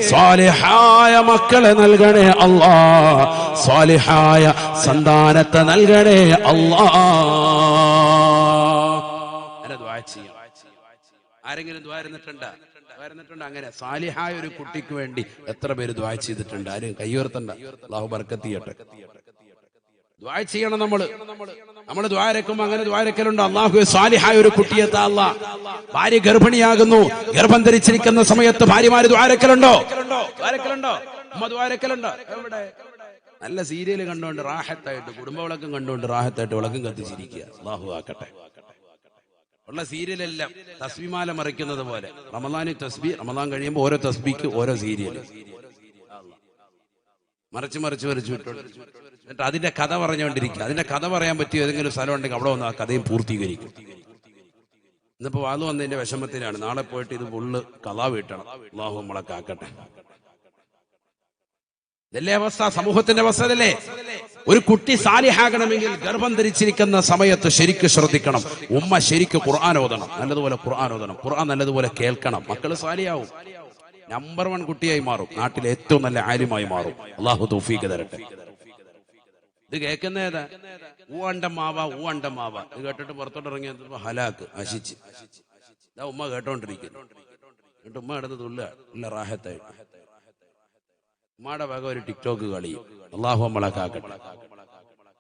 സ്വാലിഹായ മക്കളെ നൽകണേ അല്ലാ, സ്വാലിഹായ സന്താനത്തെ നൽകണേ അല്ലാ. ആരെങ്കിലും ദ്വാരുന്നിട്ടുണ്ടോ? അങ്ങനെ സാലിഹായ ഒരു കുട്ടിക്ക് വേണ്ടി എത്ര പേര് ദ്വാ ചെയ്തിട്ടുണ്ട്? ആരും കയ്യുയർത്തണ്ട. അല്ലാഹു ബർക്കത്ത് ചെയ്യട്ടെ. ദ്വാ ചെയ്യണം. നമ്മള് ദ്വാരക്കുമ്പോ അങ്ങനെ ദ്വാരക്കലുണ്ട്. അല്ലാഹു സാലിഹായ ഒരു കുട്ടിയെ താ അല്ലാ. ഭാര്യ ഗർഭിണിയാകുന്നു, ഗർഭം ധരിച്ചിരിക്കുന്ന സമയത്ത് ഭാര്യമാര് ദ്വാരക്കലുണ്ടോ? ഉമ്മ ദ്വാരക്കലുണ്ടോ? എവിടെ? നല്ല സീരിയല് കണ്ടുകൊണ്ട് റാഹത്തായിട്ട്, കുടുംബ വിളക്കം കണ്ടുകൊണ്ട് റാഹത്തായിട്ട് വിളക്കം കത്തിച്ചിരിക്കുക. അല്ലാഹു ആക്കട്ടെ. ഉള്ള സീരിയലെല്ലാം തസ്ബീമാല മറിക്കുന്നത് പോലെ റമദാനിൽ തസ്ബീ, റമദാൻ കഴിയുമ്പോൾ ഓരോ തസ്ബീക്ക് ഓരോ സീരിയൽ മറിച്ച് വിട്ടോണ്ട് എന്നിട്ട് അതിന്റെ കഥ പറഞ്ഞുകൊണ്ടിരിക്കുക. അതിന്റെ കഥ പറയാൻ പറ്റിയ ഏതെങ്കിലും സ്ഥലം ഉണ്ടെങ്കിൽ അവിടെ വന്ന് ആ കഥയും പൂർത്തീകരിക്കും. ഇന്നിപ്പോ വാത് വന്നതിന്റെ വിഷമത്തിലാണ്. നാളെ പോയിട്ട് ഇത് ഫുള്ള് കഥ വീട്ടണം. അല്ലാഹു നമ്മളെ കാക്കട്ടെ. ഇതല്ലേ അവസ്ഥ, സമൂഹത്തിന്റെ അവസ്ഥ ഇതല്ലേ? ഒരു കുട്ടി സാലിഹാകണമെങ്കിൽ ഗർഭം ധരിച്ചിരിക്കുന്ന സമയത്ത് ശരിക്കും ശ്രദ്ധിക്കണം. ഉമ്മ ശരിക്കും ഖുർആൻ ഓതണം, നല്ലതുപോലെ ഖുർആൻ ഓതണം, ഖുർആൻ നല്ലതുപോലെ കേൾക്കണം. മക്കള് സാലിയാവും, നമ്പർ 1 കുട്ടിയായി മാറും, നാട്ടിലെ ഏറ്റവും നല്ല ആലിമായി മാറും. അല്ലാഹു തൗഫീഖ് തരട്ടെ. ഇത് കേൾക്കുന്നേതാ? ഊവണ്ടമാവ ഇത് കേട്ടിട്ട് പുറത്തോട്ട് ഇറങ്ങിയ ഹലാക്ക് നശിച്ച്. ഇതാ ഉമ്മ കേട്ടോണ്ടിരിക്കുന്നു. എന്നിട്ട് ഉമ്മ കിടന്ന് തുള്ള റാഹത്തായി ഉമ്മയുടെ വക ഒരു ടിക്ടോക്ക് കളി. അല്ലാഹു നമ്മളെ കാക്കട്ടെ.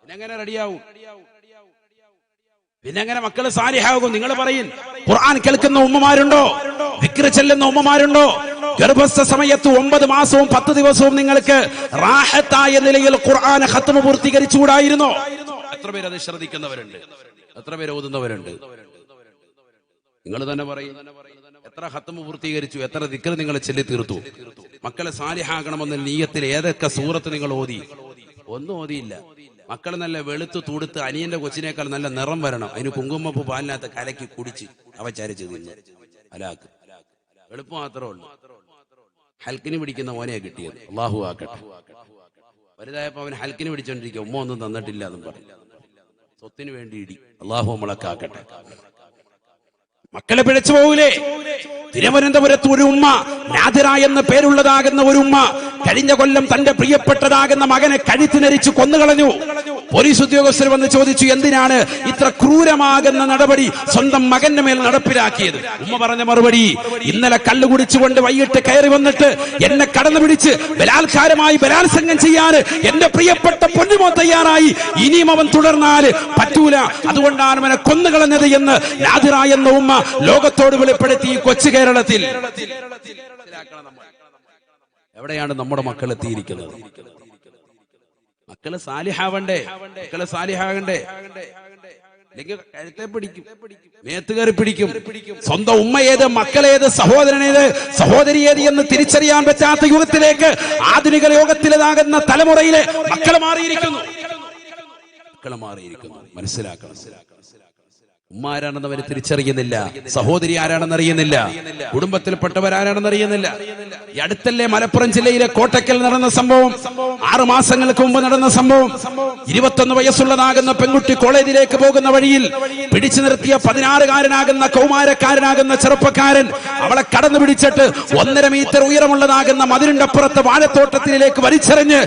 പിന്നെങ്ങനെ റെഡിയാവും? പിന്നെങ്ങനെ മക്കള് സാലിഹാകും? നിങ്ങൾ പറയും. ഖുർആൻ കേൾക്കുന്ന ഉമ്മമാരുണ്ടോ? ദിക്ർ ചെല്ലുന്ന ഉമ്മമാരുണ്ടോ? ഗർഭസ്ഥ സമയത്ത് 9 മാസവും 10 ദിവസവും നിങ്ങൾക്ക് റാഹത്തായ നിലയിൽ ഖുർആൻ ഖത്മ പൂർത്തീകരിച്ചുകൂടായിരുന്നോ? എത്ര പേര് അത് ശ്രദ്ധിക്കുന്നവരുണ്ട്? എത്ര പേര് ഓതുന്നവരുണ്ട്? നിങ്ങൾ തന്നെ പറയും. എത്ര ഖത്മ പൂർത്തീകരിച്ചു? എത്ര ദിക്ർ നിങ്ങൾ ചൊല്ലി തീർത്തു? മക്കളെ സാലിഹാകണമെന്ന നിയ്യത്തിൽ ഏതൊക്കെ സൂറത്ത് നിങ്ങൾ ഓതി? ഒന്നും ഓതിയില്ല. മക്കൾ നല്ല വെളുത്തു തുടുത്ത് അനിയന്റെ കൊച്ചിനേക്കാൾ നല്ല നിറം വരണം. അതിന് കുങ്കുമപ്പ് പാലിനകത്ത് കലക്കി കുടിച്ച് അവചാരിച്ച് തിന്ന് ഹലാക്ക്. എളുപ്പം മാത്രമേ ഉള്ളൂ. ഹൽക്കിന് പിടിക്കുന്ന മോനെ കിട്ടിയത്. അല്ലാഹു ആക്കട്ടെ. വലുതായപ്പോ അവൻ ഹൽക്കിന് പിടിച്ചോണ്ടിരിക്കുക. ഉമ്മ ഒന്നും തന്നിട്ടില്ല എന്നും പറയും. സ്വത്തിന് വേണ്ടി ഇടി. അല്ലാഹു നമ്മളെ കാക്കട്ടെ. മക്കളെ പിഴച്ചു പോകൂലേ? തിരുവനന്തപുരത്ത് ഒരു ഉമ്മ, നാദിറ എന്ന പേരുള്ളതാകുന്ന ഒരു ഉമ്മ, കഴിഞ്ഞ കൊല്ലം തന്റെ പ്രിയപ്പെട്ടതാകുന്ന മകനെ കഴുത്തിനരിച്ചു കൊന്നുകളഞ്ഞു. പോലീസ് ഉദ്യോഗസ്ഥർ വന്ന് ചോദിച്ചു, എന്തിനാണ് ഇത്ര ക്രൂരമാകുന്ന നടപടി സ്വന്തം മകന്റെ മേൽ നടപ്പിലാക്കിയത്? ഉമ്മ പറഞ്ഞ മറുപടി, ഇന്നലെ കള്ളു കുടിച്ചുകൊണ്ട് വൈകിട്ട് കയറി വന്നിട്ട് എന്നെ കടന്നു പിടിച്ച് ബലാത്കാരമായി ബലാത്സംഗം ചെയ്യാൻ എന്റെ പ്രിയപ്പെട്ട പൊന്നുമോ തയ്യാറായി. ഇനിയും അവൻ തുടർന്നാൽ പറ്റൂല, അതുകൊണ്ടാണ് അവനെ കൊന്നുകളഞ്ഞത് എന്ന് നാദിറ എന്ന ഉമ്മ ലോകത്തോട് വെളിപ്പെടുത്തി. കൊച്ചു കേരളത്തിൽ എവിടെയാണ് നമ്മുടെ മക്കൾ എത്തിയിരിക്കുന്നത്? മക്കള് സാലിഹാവണ്ടേ? മക്കള് സാലിഹാകണ്ടേ? അല്ലെങ്കിൽ കഴുത്തെ പിടിക്കും, മേത്ത് കയറി പിടിക്കും. സ്വന്തം ഉമ്മയേത്, മക്കളേത്, സഹോദരനേത്, സഹോദരി ഏത് എന്ന് തിരിച്ചറിയാൻ പറ്റാത്ത യുഗത്തിലേക്ക്, ആധുനിക യോഗത്തിലേതാകുന്ന തലമുറയിലെ മക്കൾ മാറിയിരിക്കുന്നു. മനസ്സിലാക്കണം. ഉമ്മ ആരാണെന്ന് അവര് തിരിച്ചറിയുന്നില്ല, സഹോദരി ആരാണെന്ന് അറിയുന്നില്ല, കുടുംബത്തിൽപ്പെട്ടവരാരാണെന്ന് അറിയുന്നില്ല. ഈ അടുത്തല്ലേ മലപ്പുറം ജില്ലയിലെ കോട്ടക്കൽ നടന്ന സംഭവം, 6 മാസങ്ങൾക്ക് മുമ്പ് നടന്ന സംഭവം. 21 വയസ്സുള്ളതാകുന്ന പെൺകുട്ടി കോളേജിലേക്ക് പോകുന്ന വഴിയിൽ പിടിച്ചു നിർത്തിയ 16-കാരനാകുന്ന കൗമാരക്കാരനാകുന്ന ചെറുപ്പക്കാരൻ അവളെ കടന്നു പിടിച്ചിട്ട് 1.5 മീറ്റർ ഉയരമുള്ളതാകുന്ന മതിലിന്റെ അപ്പുറത്ത് വാഴത്തോട്ടത്തിലേക്ക് വലിച്ചെറിഞ്ഞ്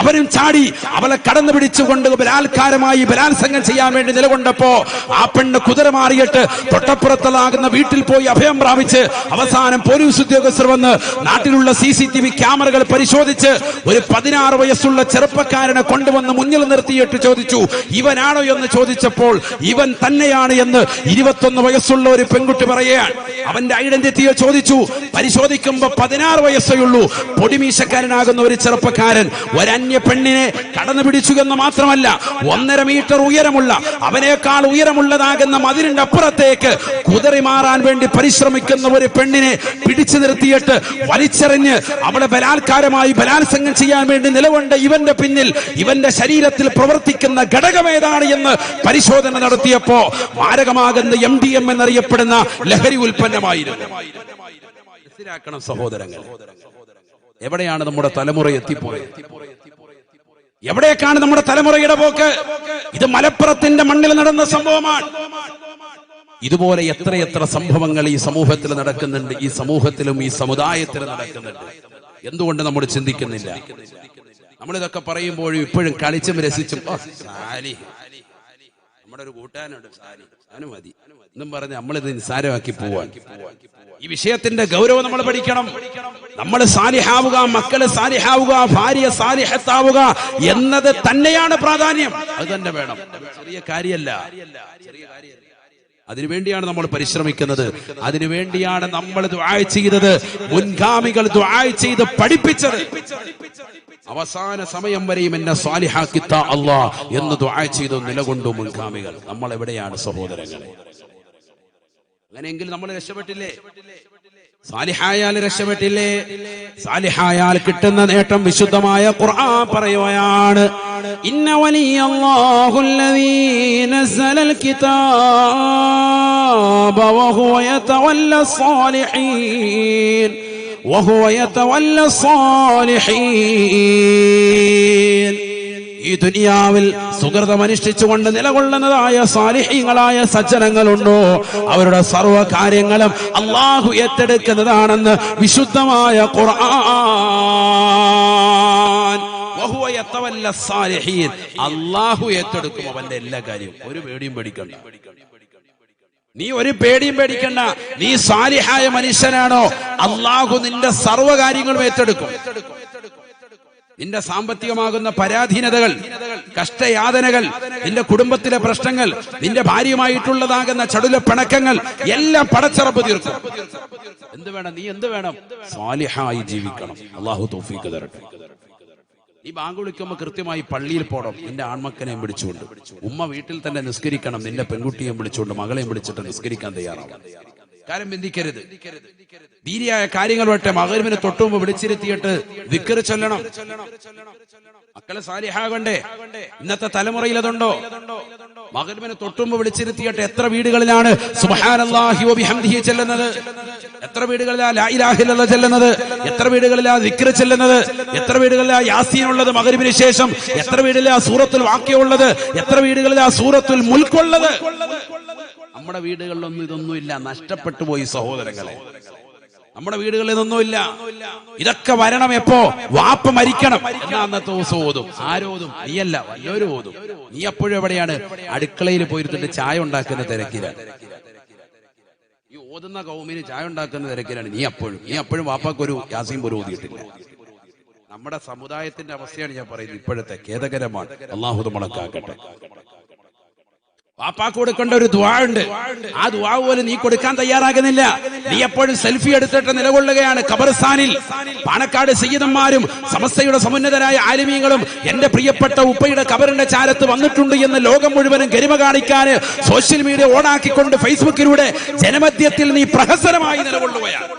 അവരും ചാടി അവളെ കടന്നു പിടിച്ചുകൊണ്ട് ബലാത്കാരമായി ബലാത്സംഗം ചെയ്യാൻ വേണ്ടി നിലകൊണ്ടപ്പോ ആ പെണ്ണ് കുതിര മാറിയിട്ട് തൊട്ടപ്പുറത്തുള്ളതാകുന്ന വീട്ടിൽ പോയി അഭയം പ്രാപിച്ച് അവസാനം പോലീസ് ഉദ്യോഗസ്ഥർ വന്ന് നാട്ടിലുള്ള CCTV ക്യാമറകൾ പരിശോധിച്ച് ഒരു 16 വയസ്സുള്ള ചെറുപ്പക്കാരനെ കൊണ്ടുവന്ന് മുന്നിൽ നിർത്തിയിട്ട് ചോദിച്ചു, ഇവനാണോ എന്ന് ചോദിച്ചപ്പോൾ ഇവൻ തന്നെയാണ് എന്ന് 21 വയസ്സുള്ള ഒരു പെൺകുട്ടി പറയുകയാണ്. അവന്റെ ഐഡന്റിറ്റിയെ ചോദിച്ചു, പരിശോധിക്കുമ്പോ 16 വയസ്സേ ഉള്ളൂ. പൊടിമീശക്കാരനാകുന്ന ഒരു ചെറുപ്പക്കാരൻ ഒരന്യ പെണ്ണിനെ കടന്നു പിടിച്ചു എന്ന് മാത്രമല്ല 1.5 മീറ്റർ ഉയരമുള്ള അവനേക്കാൾ ഉയരമുള്ളതാകുന്ന മതിലിന്റെ അപ്പുറത്തേക്ക് കുതിറി മാറാൻ വേണ്ടി പരിശ്രമിക്കുന്ന ഒരു പെണ്ണിനെ പിടിച്ചു നിർത്തിയിട്ട് വലിച്ചെറിഞ്ഞ് അവളെ ബലാത്കാരമായി ബലാത്സംഗം ചെയ്യാൻ വേണ്ടി നിലകൊണ്ട ഇവന്റെ പിന്നിൽ ഇവന്റെ ശരീരത്തിൽ പ്രവർത്തിക്കുന്ന ഘടകം ഏതാണ് എന്ന് പരിശോധന നടത്തിയപ്പോ മാരകമാകുന്ന MDM എന്നറിയപ്പെടുന്ന ലഹരി ഉൽപ്പന്നമായിരുന്നു. മനസ്സിലാക്കണം സഹോദരങ്ങൾ, എവിടെയാണ് നമ്മുടെ തലമുറ എത്തിപ്പോയത്? എവിടേക്കാണ് നമ്മുടെ തലമുറയുടെ പോക്ക്? ഇത് മലപ്പുറത്തിന്റെ മണ്ണിൽ നടന്ന സംഭവമാണ്. ഇതുപോലെ എത്രയെത്ര സംഭവങ്ങൾ ഈ സമൂഹത്തിൽ നടക്കുന്നുണ്ട്, ഈ സമൂഹത്തിലും ഈ സമുദായത്തിലും നടക്കുന്നുണ്ട്. എന്തുകൊണ്ട് നമ്മൾ ചിന്തിക്കുന്നില്ല? നമ്മളിതൊക്കെ പറയുമ്പോഴും ഇപ്പോഴും കളിച്ചും രസിച്ചും നമ്മുടെ ഒരു കൂട്ടാനുണ്ട് സാനു മതി എന്നും പറഞ്ഞ് നമ്മളിത് നിസ്സാരമാക്കി പോവാൻ. ഈ വിഷയത്തിന്റെ ഗൗരവം നമ്മൾ പഠിക്കണം. നമ്മൾ സാലിഹാവുക, മക്കള് സാലിഹാവുക, ഭാര്യ സാലിഹത്താവുക എന്നത് തന്നെയാണ് പ്രാധാന്യം. അത് തന്നെ വേണം, ചെറിയ കാര്യമല്ല. അതിനുവേണ്ടിയാണ് നമ്മൾ പരിശ്രമിക്കുന്നത്, അതിനുവേണ്ടിയാണ് നമ്മൾ ദുആ ചെയ്തത്, മുൻഗാമികൾ ദുആ ചെയ്ത് പഠിപ്പിച്ചത്. അവസാന സമയം വരെയും എന്നെ സാലിഹാക്കിത്ത അല്ലാഹ് എന്ന് ദുആ ചെയ്തു നിലകൊണ്ടു മുൻഗാമികൾ. നമ്മൾ എവിടെയാണ് സഹോദരങ്ങളെ? അങ്ങനെയെങ്കിൽ നമ്മൾ രക്ഷപ്പെട്ടില്ലേ? സാലിഹായാൽ രക്ഷപ്പെട്ടില്ലേ? സാലിഹായാൽ കിട്ടുന്ന നേട്ടം വിശുദ്ധമായ ഖുർആൻ പറയുകയാണ്, ഇന്ന വലിയല്ലാഹുല്ലദീ നസ്സലൽ കിതാബ വഹുവ യതവല്ലസ്സാലിഹീൻ വഹുവ യതവല്ലസ്സാലിഹീൻ. ഈ ദുനിയാവിൽ സുഹൃതമനുഷ്ഠിച്ചുകൊണ്ട് നിലകൊള്ളുന്നതായ സാലിഹീങ്ങളായ സജ്ജനങ്ങളുണ്ടോ അവരുടെ സർവ്വ കാര്യങ്ങളും അല്ലാഹു ഏറ്റെടുക്കുന്നതാണെന്ന് വിശുദ്ധമായ ഖുർആൻ. വഹുവ യതവല്ലസ്സാലിഹീൻ, അല്ലാഹു ഏറ്റെടുക്കും അവന്റെ എല്ലാ കാര്യവും. ഒരു പേടിയും പേടിക്കണ്ട, നീ ഒരു പേടിയും പേടിക്കണ്ട. നീ സാലിഹായ മനുഷ്യനാണോ, അല്ലാഹു നിന്റെ സർവ്വ കാര്യങ്ങളും ഏറ്റെടുക്കും. നിന്റെ സാമ്പത്തികമാകുന്ന പരാധീനതകൾ, കഷ്ടയാതനകൾ, നിന്റെ കുടുംബത്തിലെ പ്രശ്നങ്ങൾ, നിന്റെ ഭാര്യയുമായിട്ടുള്ളതാകുന്ന ചടുല പിണക്കങ്ങൾ എല്ലാം പടച്ചറപ്പ് തീർക്കും. എന്ത് വേണം? നീ എന്ത് വേണം? സാലിഹായി ജീവിക്കണം. അല്ലാഹു തൗഫീഖ് തരട്ടെ. ഈ ബാങ്ക് വിളിക്കുമ്പോ കൃത്യമായി പള്ളിയിൽ പോകണം. നിന്റെ ആൺമക്കനെയും വിളിച്ചുകൊണ്ട്, ഉമ്മ വീട്ടിൽ തന്നെ നിസ്കരിക്കണം. നിന്റെ പെൺകുട്ടിയെയും വിളിച്ചുകൊണ്ട്, മകളെയും വിളിച്ചിട്ട് നിസ്കരിക്കാൻ തയ്യാറാവും. കാര്യം ബന്ധിക്കരുത്. ദീനിയായ കാര്യങ്ങൾ വട്ടെ മഗ്‌രിബിന് തൊട്ടുമുമ്പ് വിളിച്ചിരുത്തിയിട്ട് ദിക്ർ ചൊല്ലണം. മക്കളെ സാലിഹാകണ്ടേ? ഇന്നത്തെ തലമുറയിൽ അതുണ്ടോ? മഗ്‌രിബിന് തൊട്ടുമുമ്പ് വിളിച്ചിരുത്തിയിട്ട് എത്ര വീടുകളിലാണ് സുബ്ഹാനല്ലാഹി വബിഹംദിഹി ചെല്ലുന്നത്? എത്ര വീടുകളിലാ ലാ ഇലാഹ ഇല്ലല്ലാഹ് ചെല്ലുന്നത്? എത്ര വീടുകളിലാ ദിക്ർ ചെല്ലുന്നത്? എത്ര വീടുകളിലാ യാസീൻ ഉള്ളത് മഗ്‌രിബിന് ശേഷം? എത്ര വീടുകളിലാ സൂറത്തുൽ വാഖിയ ഉള്ളത്? എത്ര വീടുകളിലാ സൂറത്തുൽ മുൽക്ക് ഉള്ളത്? നമ്മുടെ വീടുകളിലൊന്നും ഇതൊന്നുമില്ല. നഷ്ടപ്പെട്ടു പോയി സഹോദരങ്ങളെ. നമ്മുടെ വീടുകളിൽ ഇതൊന്നുമില്ല. ഇതൊക്കെ വരണം എപ്പോ? വാപ്പ മരിക്കണം എന്നാ അന്നത്തെ ദിവസം ഓതും. ആരോതും? നീയല്ല, വല്ലവരും ഓതും. നീ എപ്പോഴും എവിടെയാണ്? അടുക്കളയിൽ പോയിരുന്നിട്ട് ചായ ഉണ്ടാക്കുന്ന തിരക്കിലാണ്. ഈ ഓതുന്ന കൗമിന് ചായ ഉണ്ടാക്കുന്ന തിരക്കിലാണ് നീ എപ്പോഴും വാപ്പാക്കൊരു യാസീൻ പോലും ഓതിയിട്ടില്ല. നമ്മുടെ സമുദായത്തിന്റെ അവസ്ഥയാണ് ഞാൻ പറയുന്നത്. ഇപ്പോഴത്തെ ഖേദകരമാണ്. അല്ലാഹു നമ്മളെ കാക്കട്ടെ. വാപ്പാക്ക് കൊടുക്കേണ്ട ഒരു ദുആ ഉണ്ട്. ആ ദുആ പോലും നീ കൊടുക്കാൻ തയ്യാറാകുന്നില്ല. നീ എപ്പോഴും സെൽഫി എടുത്തിട്ട് നിലകൊള്ളുകയാണ് ഖബർസ്ഥാനിൽ. പാണക്കാട് സയ്യിദന്മാരും സമസ്തയുടെ സമുന്നതരായ ആലിമീങ്ങളും എന്റെ പ്രിയപ്പെട്ട ഉപ്പയുടെ ഖബറിന്റെ ചാരത്ത് വന്നിട്ടുണ്ട് എന്ന് ലോകം മുഴുവനും ഗരിമ കാണിക്കാൻ സോഷ്യൽ മീഡിയ ഓണാക്കിക്കൊണ്ട് ഫേസ്ബുക്കിലൂടെ ജനമധ്യത്തിൽ നീ പ്രഹസനമായി നിലകൊള്ളുകയാണ്.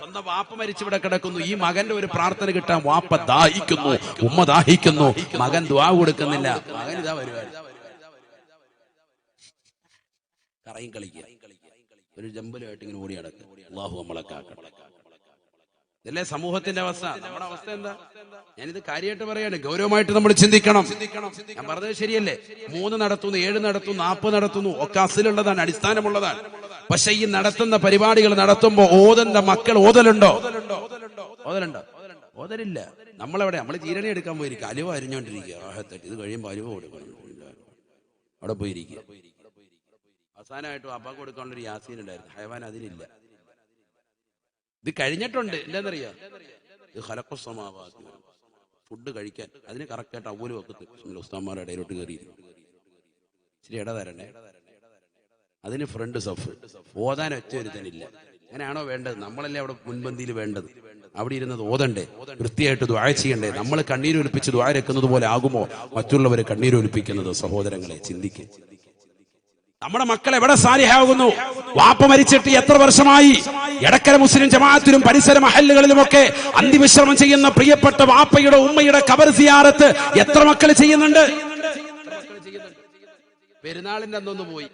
സ്വന്തം വാപ്പ മരിച്ചിവിടെ കിടക്കുന്നു. ഈ മകന്റെ ഒരു പ്രാർത്ഥന കിട്ടാൻ വാപ്പ ദാഹിക്കുന്നു, ഉമ്മ ദാഹിക്കുന്നു. മകൻ ദുആ കൊടുക്കുന്നില്ല. മകൻ ഇതാ വരുവാണ്. കറയും കളിക്കുക, ഒരു ജമ്പലുമായിട്ട് ഇങ്ങനെ ഓടി നടക്കുക. അല്ലാഹു നമ്മളെ കാക്കണം. ഇതല്ലേ സമൂഹത്തിന്റെ അവസ്ഥ? നമ്മുടെ അവസ്ഥ എന്താ? ഞാനിത് കാര്യമായിട്ട് പറയാണ്, ഗൗരവമായിട്ട് നമ്മൾ ചിന്തിക്കണം. ഞാൻ പറഞ്ഞത് ശരിയല്ലേ? 3 നടത്തുന്നു, 7 നടത്തുന്നു, 40 നടത്തുന്നു, ഒക്കെ അസിലുള്ളതാണ്, അടിസ്ഥാനമുള്ളതാണ്. പക്ഷെ ഈ നടത്തുന്ന പരിപാടികൾ നടത്തുമ്പോ ഓതന്റെ മക്കൾ ഓതലുണ്ടോ? ഓതലില്ല. നമ്മളെവിടെ? നമ്മൾ ചീരണി എടുക്കാൻ പോയിരിക്കുക, അലുവ അരിഞ്ഞോണ്ടിരിക്കുക, ഇത് കഴിയുമ്പോൾ അലുവ കൊടുക്കണം, അവിടെ പോയിരിക്കുക. അവസാനമായിട്ട് അപ്പാക്ക് കൊടുക്കാനുള്ളൊരു യാസീൻ ഉണ്ടായിരുന്നു, ഹൈവാൻ അതിനില്ല. ഇത് കഴിഞ്ഞിട്ടുണ്ട്. എന്താണെന്നറിയാം? ഇത് ഖലഖുസ്സമാവാതി, ഫുഡ് കഴിക്കാൻ അതിന് കറക്റ്റായിട്ട് അവല് വെക്കത്ത് ഉസ്താന്മാരുടെ ഇടയിലോട്ട് കയറിയിരുന്നു. ഇച്ചിരി ഇട തരണേ, അതിന് ഫ്രണ്ട് സഫ്, ഓതാൻ ഒറ്റ ഒരുത്തനില്ല. അങ്ങനെയാണോ വേണ്ടത്? നമ്മളല്ലേ അവിടെ മുൻപന്തിയിൽ വേണ്ടത്? അവിടെ ഇരുന്നത് ഓതണ്ടേ, വൃത്തിയായിട്ട് ദുആ ചെയ്യണ്ടേ? നമ്മൾ കണ്ണീരൊലിപ്പിച്ച് ദുആ രക്കുന്നത് പോലെ ആകുമോ മറ്റുള്ളവരെ കണ്ണീരൊലിപ്പിക്കുന്നത്? സഹോദരങ്ങളെ, ചിന്തിക്കുക. നമ്മുടെ മക്കൾ എവിടെ സാലിഹാകുന്നു? വാപ്പ മരിച്ചിട്ട് എത്ര വർഷമായി? എടക്കര മുസ്ലിം ജമാഅത്തിലും പരിസര മഹല്ലുകളിലുമൊക്കെ അന്തിവിശ്രമം ചെയ്യുന്ന പ്രിയപ്പെട്ട വാപ്പയുടെ ഉമ്മയുടെ ഖബർ സിയാറത്ത് എത്ര മക്കൾ ചെയ്യുന്നുണ്ട്? പെരുന്നാളിന്റെ അന്നൊന്ന് പോയി,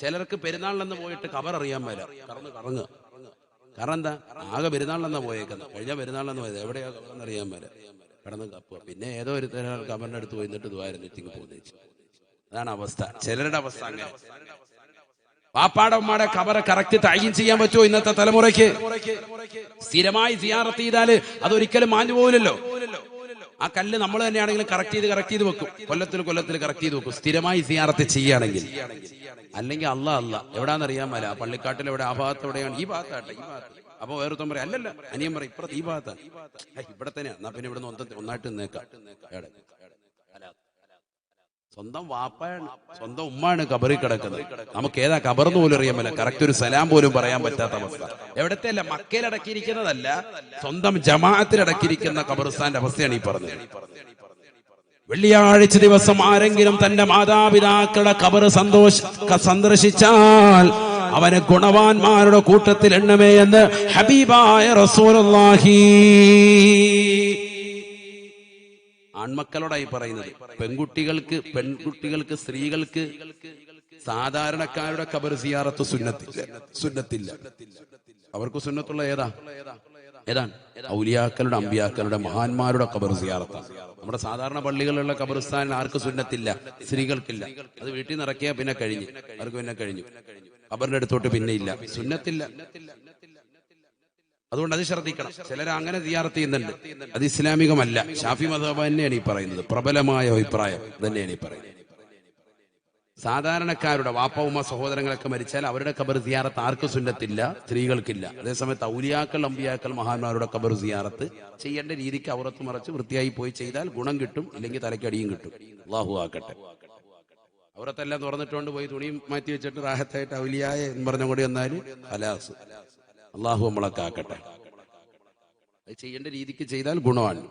ചിലർക്ക് പെരുന്നാളിലെന്ന് പോയിട്ട് ഖബർ അറിയാൻ മേല, കറങ്ങുക. കാരണം എന്താ? ആകെ പെരുന്നാളിലെന്നാ പോയേക്കുന്നത്, കഴിഞ്ഞ പെരുന്നാളിലെന്ന് പോയത്, എവിടെയാ ഖബറെന്ന് അറിയാൻ മേല, കിടന്ന് കപ്പുക. പിന്നെ ഏതോ ഒരു ഖബറിന്റെ അടുത്ത് പോയിട്ട് ദ്വാരന്നിട്ട് പോകുന്നു. അതാണ് അവസ്ഥ. ചിലരുടെ അവസ്ഥ അങ്ങനെ. വാപ്പാടെ ഉമ്മാടെ ഖബർ കറക്റ്റ് തഅയീൻ ചെയ്യാൻ പറ്റുമോ ഇന്നത്തെ തലമുറയ്ക്ക്? സ്ഥിരമായി സിയാറത്ത് ചെയ്താല് അതൊരിക്കലും മാഞ്ഞു പോകില്ലല്ലോ. ആ കല്ല് നമ്മൾ തന്നെയാണെങ്കിലും കറക്റ്റ് ചെയ്ത് വെക്കും, കൊല്ലത്തിൽ കറക്റ്റ് ചെയ്ത് വെക്കും, സ്ഥിരമായി സിയാറത്ത് ചെയ്യുകയാണെങ്കിൽ. അല്ലെങ്കിൽ അല്ല എവിടാന്നറിയാൻ മേല, പള്ളിക്കാട്ടിൽ എവിടെ, ആ ഭാഗത്ത് എവിടെയാണ്? ഈ ഭാഗത്താട്ടെ, ഈ ഭാഗത്ത്. അപ്പൊ വേറൊരുത്തം പറയാം, അല്ലല്ല അനിയൻ പറയും ഇപ്പുറത്ത്, ഈ ഭാഗത്താ. ഇവിടെ തന്നെയാ, എന്നാ പിന്നെ ഇവിടെ ഒന്നായിട്ട് നിന്നേക്കാം. സ്വന്തം വാപ്പയാണ്, സ്വന്തം ഉമ്മാണ് ഖബറിൽ കിടക്കുന്നത്. നമുക്ക് ഏതാ ഖബർന്ന് പോലും അറിയാൻ പറ്റില്ല, കറക്റ്റ് ഒരു സലാം പോലും പറയാൻ പറ്റാത്ത അവസ്ഥ. എവിടത്തെ അല്ല, മക്കയിൽ അടക്കിയിരിക്കുന്നതല്ല, സ്വന്തം ജമാഅത്തിൽ അടക്കിയിരിക്കുന്ന ഖബർസ്ഥാന്റെ അവസ്ഥയാണ് ഈ പറഞ്ഞത്. വെള്ളിയാഴ്ച ദിവസം ആരെങ്കിലും തന്റെ മാതാപിതാക്കളുടെ ഖബർ സന്ദർശിച്ചാൽ അവന് ഗുണവാന്മാരുടെ കൂട്ടത്തിൽ എണ്ണമേ എന്ന് ഹബീബായ റസൂലുള്ളാഹി. ആൺമക്കളോടായി പറയുന്നത്. പെൺകുട്ടികൾക്ക് സ്ത്രീകൾക്ക് സാധാരണക്കാരുടെ ഖബർ സിയാറത്ത് സുന്നത്തില്ല. അവർക്ക് സുന്നത്തുള്ള ഏതാണ്? ഔലിയാക്കളുടെ, അമ്പിയാക്കളുടെ, മഹാന്മാരുടെ ഖബർ സിയാറത്താണ്. നമ്മുടെ സാധാരണ പള്ളികളിലുള്ള ഖബർസ്ഥാനിൽ ആർക്ക് സുന്നത്തില്ല? സ്ത്രീകൾക്കില്ല. അത് വീട്ടിൽ നിറക്കിയാ പിന്നെ കഴിഞ്ഞു, അവർക്ക് പിന്നെ കഴിഞ്ഞു. ഖബറിന്റെ അടുത്തോട്ട് പിന്നെ ഇല്ല, സുന്നത്തില്ല. അതുകൊണ്ട് അത് ശ്രദ്ധിക്കണം. ചിലർ അങ്ങനെ സിയാറത്ത് ചെയ്യുന്നുണ്ട്, അത് ഇസ്ലാമികമല്ല. ഷാഫി മദ്ഹബ് തന്നെയാണ് ഈ പറയുന്നത്, പ്രബലമായ അഭിപ്രായം തന്നെയാണ് ഈ പറയുന്നത്. സാധാരണക്കാരുടെ വാപ്പ ഉമ്മ സഹോദരങ്ങളൊക്കെ മരിച്ചാൽ അവരുടെ ഖബർ സിയാറത്ത് ആർക്ക് സുന്നത്തില്ല? സ്ത്രീകൾക്കില്ല. അതേസമയത്ത് ഔലിയാക്കൾ, അമ്പിയാക്കൾ, മഹാന്മാരുടെ ഖബർ സിയാറത്ത് ചെയ്യേണ്ട രീതിക്ക് അവറത്ത് മറച്ച് വൃത്തിയായി പോയി ചെയ്താൽ ഗുണം കിട്ടും, ഇല്ലെങ്കിൽ തലക്കടിയും കിട്ടും. അല്ലാഹു ആക്കട്ടെ. അവരത്തെല്ലാം തുറന്നിട്ടുകൊണ്ട് പോയി തുണിയും മാറ്റി വെച്ചിട്ട് റാഹത്തായിട്ട് ഔലിയായ എന്ന് പറഞ്ഞുകൂടി വന്നാല് ഹലാസ്. അള്ളാഹു നമ്മളൊക്കെ ആക്കട്ടെ. അത് ചെയ്യേണ്ട രീതിക്ക് ചെയ്താൽ ഗുണമാണ്.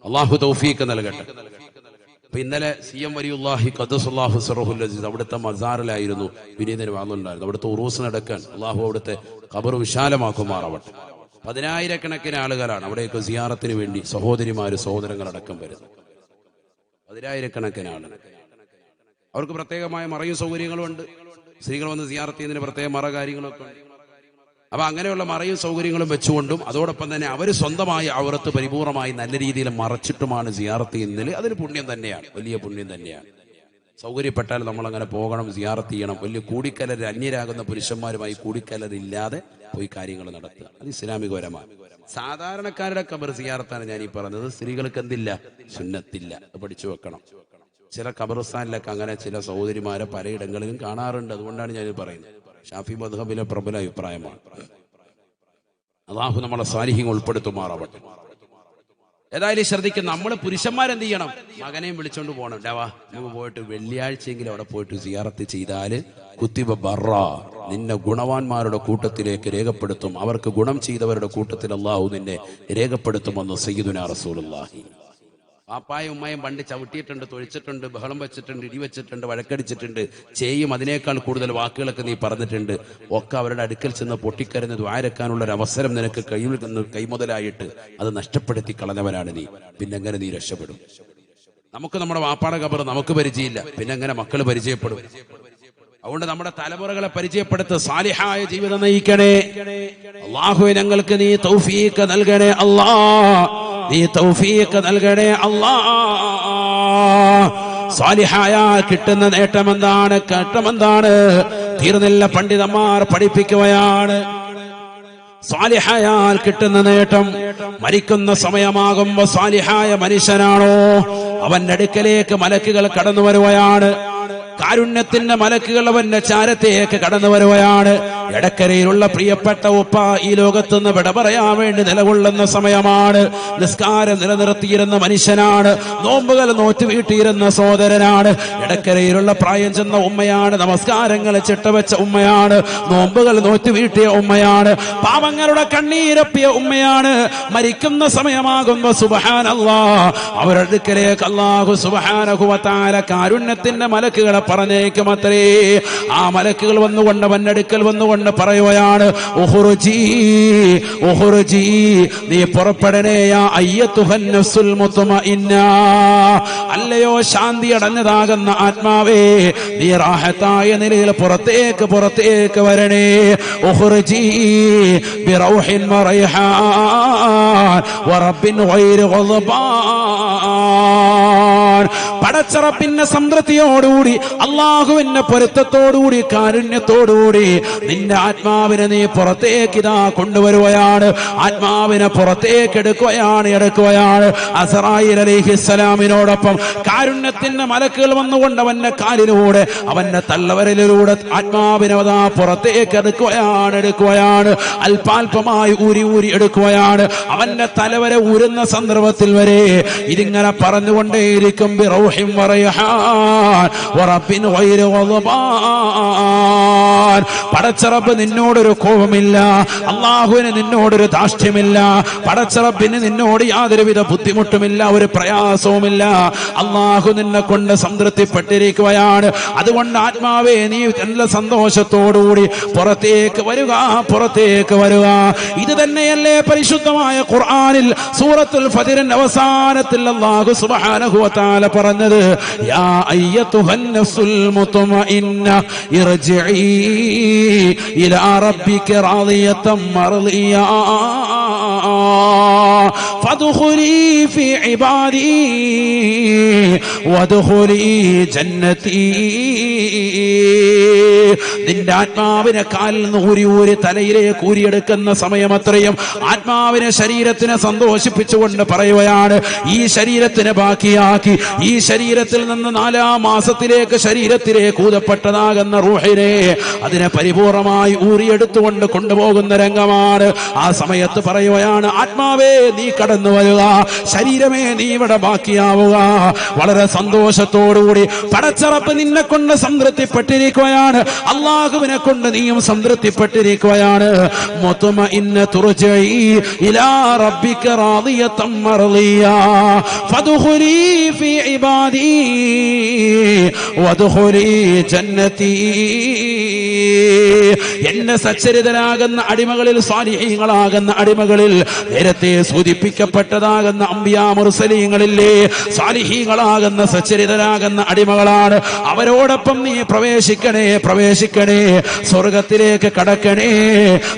അള്ളാഹു തൗഫീഖ് നൽകട്ടെ. അപ്പൊ ഇന്നലെ CM വലിയുല്ലാഹി ഖദ്ദസല്ലാഹു സിറഹുൽ അസീസ് അവിടുത്തെ മസാറിലായിരുന്നു വിനീതന് വാങ്ങുന്നുണ്ടായിരുന്നു. അവിടുത്തെ ഉറൂസ് നടക്കാൻ അള്ളാഹു അവിടുത്തെ ഖബർ വിശാലമാക്കുമാറാവട്ടെ. 10,000-കണക്കിന് ആളുകളാണ് അവിടെയൊക്കെ സിയാറത്തിന് വേണ്ടി സഹോദരിമാര്, സഹോദരങ്ങളടക്കം വരുന്നത്. 10,000-കണക്കിന് ആളുകൾ. അവർക്ക് പ്രത്യേകമായ മറയും സൗകര്യങ്ങളും ഉണ്ട്. സ്ത്രീകൾ വന്ന് സിയാറത്ത് ചെയ്യുന്നതിന് പ്രത്യേക മറ കാര്യങ്ങളൊക്കെ ഉണ്ട്. അപ്പൊ അങ്ങനെയുള്ള മറയും സൗകര്യങ്ങളും വെച്ചുകൊണ്ടും അതോടൊപ്പം തന്നെ അവർ സ്വന്തമായി ഔറത്ത് പരിപൂർണമായി നല്ല രീതിയിൽ മറച്ചിട്ടുമാണ് സിയാറത്ത് ചെയ്യുന്നതിൽ അതൊരു പുണ്യം തന്നെയാണ്, വലിയ പുണ്യം തന്നെയാണ്. സൗകര്യപ്പെട്ടാൽ നമ്മൾ അങ്ങനെ പോകണം, സിയാറത്ത് ചെയ്യണം. വലിയ കൂടിക്കലർ, അന്യരാകുന്ന പുരുഷന്മാരുമായി കൂടിക്കലരില്ലാതെ പോയി കാര്യങ്ങൾ നടത്തുക, അത് ഇസ്ലാമികപരമാണ്. സാധാരണക്കാരുടെ ഖബർ സിയാറത്താണ് ഞാൻ ഈ പറഞ്ഞത്. സ്ത്രീകൾക്ക് എന്തില്ല? സുന്നത്തില്ല. അത് പഠിച്ചു വെക്കണം. ചില ഖബർസ്ഥാനിലൊക്കെ അങ്ങനെ ചില സഹോദരിമാരെ പലയിടങ്ങളിലും കാണാറുണ്ട്. അതുകൊണ്ടാണ് ഞാൻ പറയുന്നത്. ഷാഫി മദ്ഹബിലെ പ്രബല അഭിപ്രായമാണ്. അല്ലാഹു നമ്മളെ സാലിഹ്യങ്ങൾ ഉൾപ്പെടുത്തുമാറാവട്ടെ. ഏതായാലും ശ്രദ്ധിക്കും, നമ്മൾ പുരുഷന്മാരെന്ത് ചെയ്യണം? മകനെയും വിളിച്ചോണ്ട് പോകണം. ഡവാ നമുക്ക് പോയിട്ട് വെള്ളിയാഴ്ചയെങ്കിലും അവിടെ പോയിട്ട് സിയാറത്ത് ചെയ്താല് കുത്തിബ ബറ, നിന്നെ ഗുണവാന്മാരുടെ കൂട്ടത്തിലേക്ക് രേഖപ്പെടുത്തും. അവർക്ക് ഗുണം ചെയ്തവരുടെ കൂട്ടത്തിൽ അല്ലാഹു നിന്നെ രേഖപ്പെടുത്തുമെന്ന് സയ്യിദുനാ റസൂലുള്ളാഹി. പാപ്പായും ഉമ്മയും പണ്ട് ചവിട്ടിയിട്ടുണ്ട്, തൊഴിച്ചിട്ടുണ്ട്, ബഹളം വെച്ചിട്ടുണ്ട്, ഇടിവെച്ചിട്ടുണ്ട്, വഴക്കടിച്ചിട്ടുണ്ട്, ചെയ്യും അതിനേക്കാൾ കൂടുതൽ വാക്കുകളൊക്കെ നീ പറഞ്ഞിട്ടുണ്ട്. ഒക്കെ അവരുടെ അടുക്കൽ ചെന്ന് പൊട്ടിക്കരഞ്ഞ് ദ്വാരക്കാനുള്ള ഒരു അവസരം നിനക്ക് കൈമുതലായിട്ട് അത് നഷ്ടപ്പെടുത്തി കളഞ്ഞവനാണ് നീ. പിന്നെങ്ങനെ നീ രക്ഷപ്പെടും? നമുക്ക് നമ്മുടെ വാപ്പാടെ ഖബർ നമുക്ക് പരിചയമില്ല, പിന്നെ എങ്ങനെ മക്കൾ പരിചയപ്പെടും? അതുകൊണ്ട് നമ്മുടെ തലമുറകളെ പരിചയപ്പെടുത്ത് സാലിഹായ ജീവിതം നയിക്കണേ. അല്ലാഹുവേ ഞങ്ങൾക്ക് നീ തൗഫീഖ് നൽകണേ അല്ലാ, നീ തൗഫീഖ് നൽകണേ അല്ലാ. സാലിഹായ കിട്ടുന്ന നേട്ടമെന്താണ്? തീർന്നില്ല. പണ്ഡിതന്മാർ പഠിപ്പിക്കുകയാണ്. സാലിഹായാൽ കിട്ടുന്ന നേട്ടം, മരിക്കുന്ന സമയമാകുമ്പോ സാലിഹായ മനുഷ്യനാണോ അവന്റെ അടുക്കലേക്ക് മലക്കുകൾ കടന്നു വരുകയാണ്. കാരുണ്യത്തിന്റെ മലക്കുകൾ അവന്റെ ചാരത്തേക്ക് കടന്നു വരുകയാണ്. എടക്കരയിലുള്ള പ്രിയപ്പെട്ട ഉപ്പ ഈ ലോകത്തുനിന്ന് വിട പറയാൻ വേണ്ടി നിലകൊള്ളുന്ന സമയമാണ്. നിസ്കാരം നിലനിർത്തിയിരുന്ന മനുഷ്യനാണ്, നോമ്പുകൾ നോറ്റ് വീട്ടിയിരുന്ന സഹോദരനാണ്. എടക്കരയിലുള്ള പ്രായം ചെന്ന ഉമ്മയാണ്, നമസ്കാരങ്ങൾ ചിട്ടവെച്ച ഉമ്മയാണ്, നോമ്പുകൾ നോറ്റ് വീട്ടിയ ഉമ്മയാണ്, പാവങ്ങളുടെ കണ്ണീരപ്പിയ ഉമ്മയാണ്. മരിക്കുന്ന സമയമാകുമ്പോ സുബ്ഹാനല്ലാഹ് അവരുടെ അടുക്കലേക്ക് അല്ലാഹു സുബ്ഹാനഹു വ തആല കാരുണ്യത്തിന്റെ മലക്കുകളെ പറഞ്ഞേക്കും അത്രേ. ആ മലക്കുകൾ വന്നുകൊണ്ട് അവന്റെ അടുക്കൽ വന്നുകൊണ്ട് പറയുകയാണ്, ഉഖ്റുജി ഉഖ്റുജി, നീ പുറപ്പെടണേ യാ അയ്യത്തുഹൻ നഫ്സുൽ മുത്മഇന്ന, അല്ലയോ ശാന്തി അടഞ്ഞതാകുന്ന ആത്മാവേ, നീ റാഹത്തായ നിലയിൽ പുറത്തേക്ക് വരണേ. ഉഖ്റുജി ബിറൗഹിൻ വറൈഹാൻ വറബ്ബിൻ ഗൈരി ഗളബാൻ. പടച്ചറപ്പിന്റെ സംതൃപ്തിയോടുകൂടി, അള്ളാഹുവിന്റെ പൊരുത്തത്തോടുകൂടി, കാരുണ്യത്തോടുകൂടി നിന്റെ ആത്മാവിനെ നീ പുറത്തേക്ക് ഇതാ കൊണ്ടുവരുകയാണ്. ആത്മാവിനെ പുറത്തേക്ക് എടുക്കുകയാണ്. അസ്റായീൽ അലൈഹിസ്സലാമിനോടൊപ്പം കാരുണ്യത്തിന്റെ മലക്കുകൾ വന്നുകൊണ്ട് അവന്റെ കാലിലൂടെ, അവന്റെ തള്ളവരലിലൂടെ ആത്മാവിനെ അതാ പുറത്തേക്ക് എടുക്കുകയാണ്. അല്പാൽപമായി ഊരി എടുക്കുകയാണ്. അവന്റെ തലവരെ ഊരുന്ന സന്ദർഭത്തിൽ വരെ ഇതിങ്ങനെ പറഞ്ഞുകൊണ്ടേയിരിക്കും, ബിറൗഹിൻ വറൈഹാൻ വറബ്ബിൻ ഗൈരി ഗളബാൻ. പടച്ചറബ് നിന്നോടൊരു കോപമില്ല, അള്ളാഹുവിന് നിന്നോടൊരു ധാർഷ്ട്യമില്ല, പടച്ചറബിന് നിന്നോട് യാതൊരുവിധ ബുദ്ധിമുട്ടുമില്ല, ഒരു പ്രയാസവുമില്ല. അള്ളാഹു നിന്നെ കൊണ്ട് സംതൃപ്തിപ്പെട്ടിരിക്കുകയാണ്. അതുകൊണ്ട് ആത്മാവേ, നീ നല്ല സന്തോഷത്തോടുകൂടി പുറത്തേക്ക് വരിക. ഇത് തന്നെയല്ലേ പരിശുദ്ധമായ ഖുർആനിൽ സൂറത്തുൽ ഫജ്റിന്റെ അവസാനത്തിൽ അല്ലാഹു സുബ്ഹാനഹു വ തആല പറഞ്ഞത്, യാ അയ്യത്തുഹൻ നഫ്സുൽ മുത്മഇന്ന ഇർജിഇ ഇലാ റബ്ബിക റാദിയതൻ മർദിയ ഫദ്ഖുലി ഫീ ഇബാദി വദ്ഖുലി ജന്നതി. നിന്റെ ആത്മാവിനെ കാലിൽ നിന്ന് ഊരി തലയിലേക്ക് ഊരിയെടുക്കുന്ന സമയം അത്രയും ആത്മാവിനെ, ശരീരത്തിനെ സന്തോഷിപ്പിച്ചുകൊണ്ട് പറയുകയാണ്, ഈ ശരീരത്തിനെ ബാക്കിയാക്കി, ഈ ശരീരത്തിൽ നിന്ന് 4-ാം മാസത്തിലേക്ക് ശരീരത്തിലേക്ക് ഊതപ്പെട്ടതാകുന്ന റൂഹിനെ, അതിനെ പരിപൂർണമായി ഊരിയെടുത്തുകൊണ്ട് കൊണ്ടുപോകുന്ന രംഗമാണ്. ആ സമയത്ത് പറയുകയാണ്, ആത്മാവേ നീ കടന്നു വരിക, ശരീരമേ നീ ഇവിടെ ബാക്കിയാവുക. വളരെ സന്തോഷത്തോടുകൂടി പടച്ചറപ്പ് നിന്നെ കൊണ്ട് സംതൃപ്തിപ്പെട്ടിരിക്കുകയാണ്, അള്ളാഹുവിനെ കൊണ്ട് നീയും സംതൃപ്തിപ്പെട്ടിരിക്കുകയാണ്. മുത്മഇന്ന തുർജഇ ഇലാ റബ്ബിക റാദിയതൻ മർദിയ ഫദ്ഖുലി ഫീ ഇബാദി വദ്ഖുലി ജന്നതി. എന്നെ സച്ചരിതരാകുന്ന അടിമകളിൽ, സാലിഹീങ്ങളാകുന്ന അടിമകളിൽ, നേരത്തെ സൂചിപ്പിക്കപ്പെട്ടതാകുന്ന അംബിയാ മുർസലീങ്ങളില്ലേ, സാലിഹീങ്ങളാകുന്ന സച്ചരിതരാകുന്ന അടിമകളാണ്. അവരോടൊപ്പം നീ പ്രവേശിക്കണേ, സ്വർഗത്തിലേക്ക് കടക്കണേ.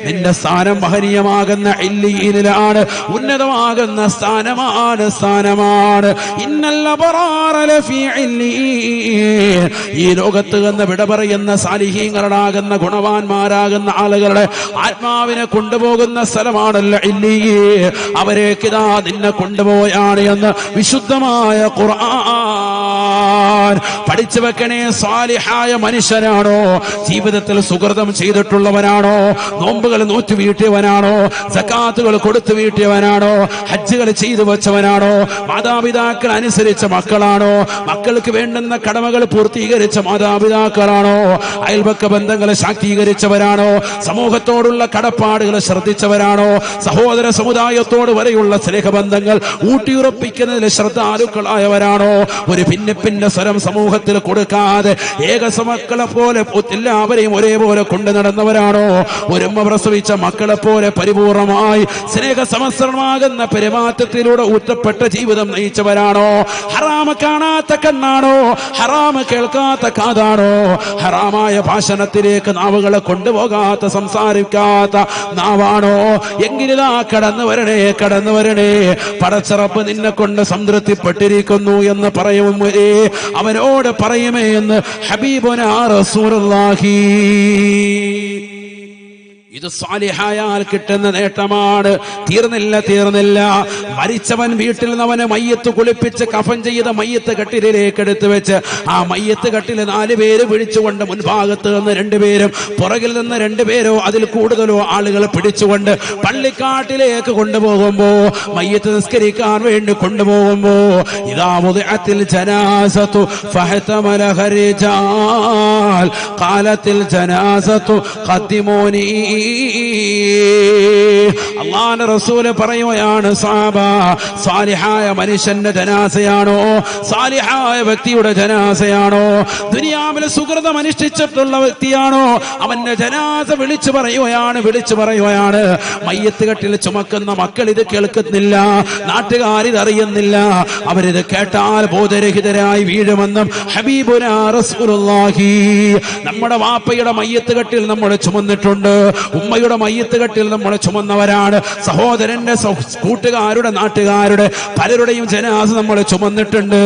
നിന്റെ സ്ഥാനം മഹനീയമാകുന്ന ഇല്ലീനിലാണ്, ഉന്നതമാകുന്ന സ്ഥാനമാണ്. ഇന്നൽ അബ്റാറ ലഫീ ഇല്ലീൻ. ഈ ലോകത്ത് നിന്ന് വിട പറയുന്ന സാലിഹീങ്ങളാകുന്ന ഗുണവാന്മാരാകുന്ന ആളുകളുടെ ആത്മാവിനെ കൊണ്ടുപോകുന്ന സ്ഥലമാണല്ലോ ഇല്ലീൻ. അവരേക്കിതാ നിന്നെ കൊണ്ടുപോയാണ് എന്ന് വിശുദ്ധമായ ഖുർആൻ. പഠിച്ചു വെക്കണേ, സാലിഹായ മനുഷ്യനാണോ, ജീവിതത്തിൽ സുകൃതം ചെയ്തിട്ടുള്ളവനാണോ, നോമ്പുകൾ നോറ്റ് വീട്ടിയവനാണോ, സക്കാത്തുകൾ കൊടുത്തു വീട്ടിയവനാണോ, ഹജ്ജുകൾ ചെയ്തു വെച്ചവനാണോ, മാതാപിതാക്കൾ അനുസരിച്ച മക്കളാണോ, മക്കൾക്ക് വേണ്ടുന്ന കടമകൾ പൂർത്തീകരിച്ച മാതാപിതാക്കളാണോ, അയൽപക്ക ബന്ധങ്ങളെ ശാക്തീകരിച്ചവരാണോ, സമൂഹത്തോടുള്ള കടപ്പാടുകൾ ശ്രദ്ധിച്ചവരാണോ, സഹോദര സമുദായത്തോട് വരെയുള്ള സ്നേഹബന്ധങ്ങൾ ഊട്ടിയുറപ്പിക്കുന്നതിൽ ശ്രദ്ധാലുക്കളായവരാണോ? ഒരു ഭിന്നിപ്പിന്റെ സ്വരം സമൂഹത്തിൽ കൊടുക്കാതെ ഏകസമക്കളെ പോലെ എല്ലാവരെയും ഒരേപോലെ കൊണ്ടു നടന്നവരാണോ? ഒരുമ്മ പ്രസവിച്ച മക്കളെ പോലെ പരിപൂർണമായി സ്നേഹസമസ്രണമാകുന്ന പെരുമാറ്റത്തിലൂടെ ഊറ്റപ്പെട്ട ജീവിതം നയിച്ചവരാണോ? ഹറാമ കാണാത്ത കണ്ണാണോ? ഹറാമ കേൾക്കാത്ത കാതാണോ? ഹറാമായ ഭാഷണത്തിലേക്ക് നാവുകളെ കൊണ്ടുപോകാത്ത സംസാരിക്കാത്ത നാവാണോ? എങ്കിലിതാ കടന്നു വരണേ പടച്ചറപ്പ് നിന്നെ കൊണ്ട് സംതൃപ്തിപ്പെട്ടിരിക്കുന്നു എന്ന് പറയുമേ, അവനോട് പറയുമേ എന്ന് ഹബീബുനാ റസൂലുള്ളാഹി. ഇത് സാലിഹായാൽ കിട്ടുന്ന നേട്ടമാണ്. തീർന്നില്ല. മരിച്ചവൻ വീട്ടിൽ നിന്ന് അവനെ മയ്യത്ത് കുളിപ്പിച്ച് കഫൻ ചെയ്ത മയ്യത്ത് കട്ടിലേക്ക് എടുത്തു വെച്ച് ആ മയ്യത്ത് കട്ടിൽ 4 പേര് പിടിച്ചുകൊണ്ട് മുൻഭാഗത്ത് നിന്ന് 2 പേരും പുറകിൽ നിന്ന് 2 പേരോ അതിൽ കൂടുതലോ ആളുകൾ പിടിച്ചുകൊണ്ട് പള്ളിക്കാട്ടിലേക്ക് കൊണ്ടുപോകുമ്പോ, മയ്യത്ത് നിസ്കരിക്കാൻ വേണ്ടി കൊണ്ടുപോകുമ്പോ, ഇദാ വുദിഅത്തിൽ ജനാസതു ഫഹതമലഹ റിജാൽ ഖാലത്തിൽ ജനാസതു ഖദ്ദിമൂനി. അല്ലാഹുവിന്റെ റസൂല് പറയുകയാണ്, സഹാബ, സാലിഹായ മനുഷ്യന്റെ ജനാസയാണോ, സാലിഹായ വ്യക്തിയുടെ ജനാസയാണോ, ദുനിയാവിൽ സുകൃതം അനുഷ്ഠിച്ചിട്ടുള്ള വ്യക്തിയാണോ, അവന്റെ ജനാസ വിളിച്ചു പറയുകയാണ്. മയ്യത്ത് കെട്ടിൽ ചുമക്കുന്ന മക്കൾ ഇത് കേൾക്കുന്നില്ല, നാട്ടുകാരിത് അറിയുന്നില്ല. അവരിത് കേട്ടാൽ ബോധരഹിതരായി വീഴുമെന്നും ഹബീബുനാ റസൂലുള്ളാഹി. നമ്മുടെ വാപ്പയുടെ മയ്യത്ത് കെട്ടിൽ നമ്മൾ ചുമന്നിട്ടുണ്ട്, ഉമ്മയുടെ മയ്യത്ത് കെട്ടിൽ നമ്മൾ ചുമന്നവരാണ്. സഹോദരന്റെ കൂട്ടുകാരുടെ നാട്ടുകാരുടെ പലരുടെയും ജനാസ നമ്മൾ ചുമന്നിട്ടുണ്ട്.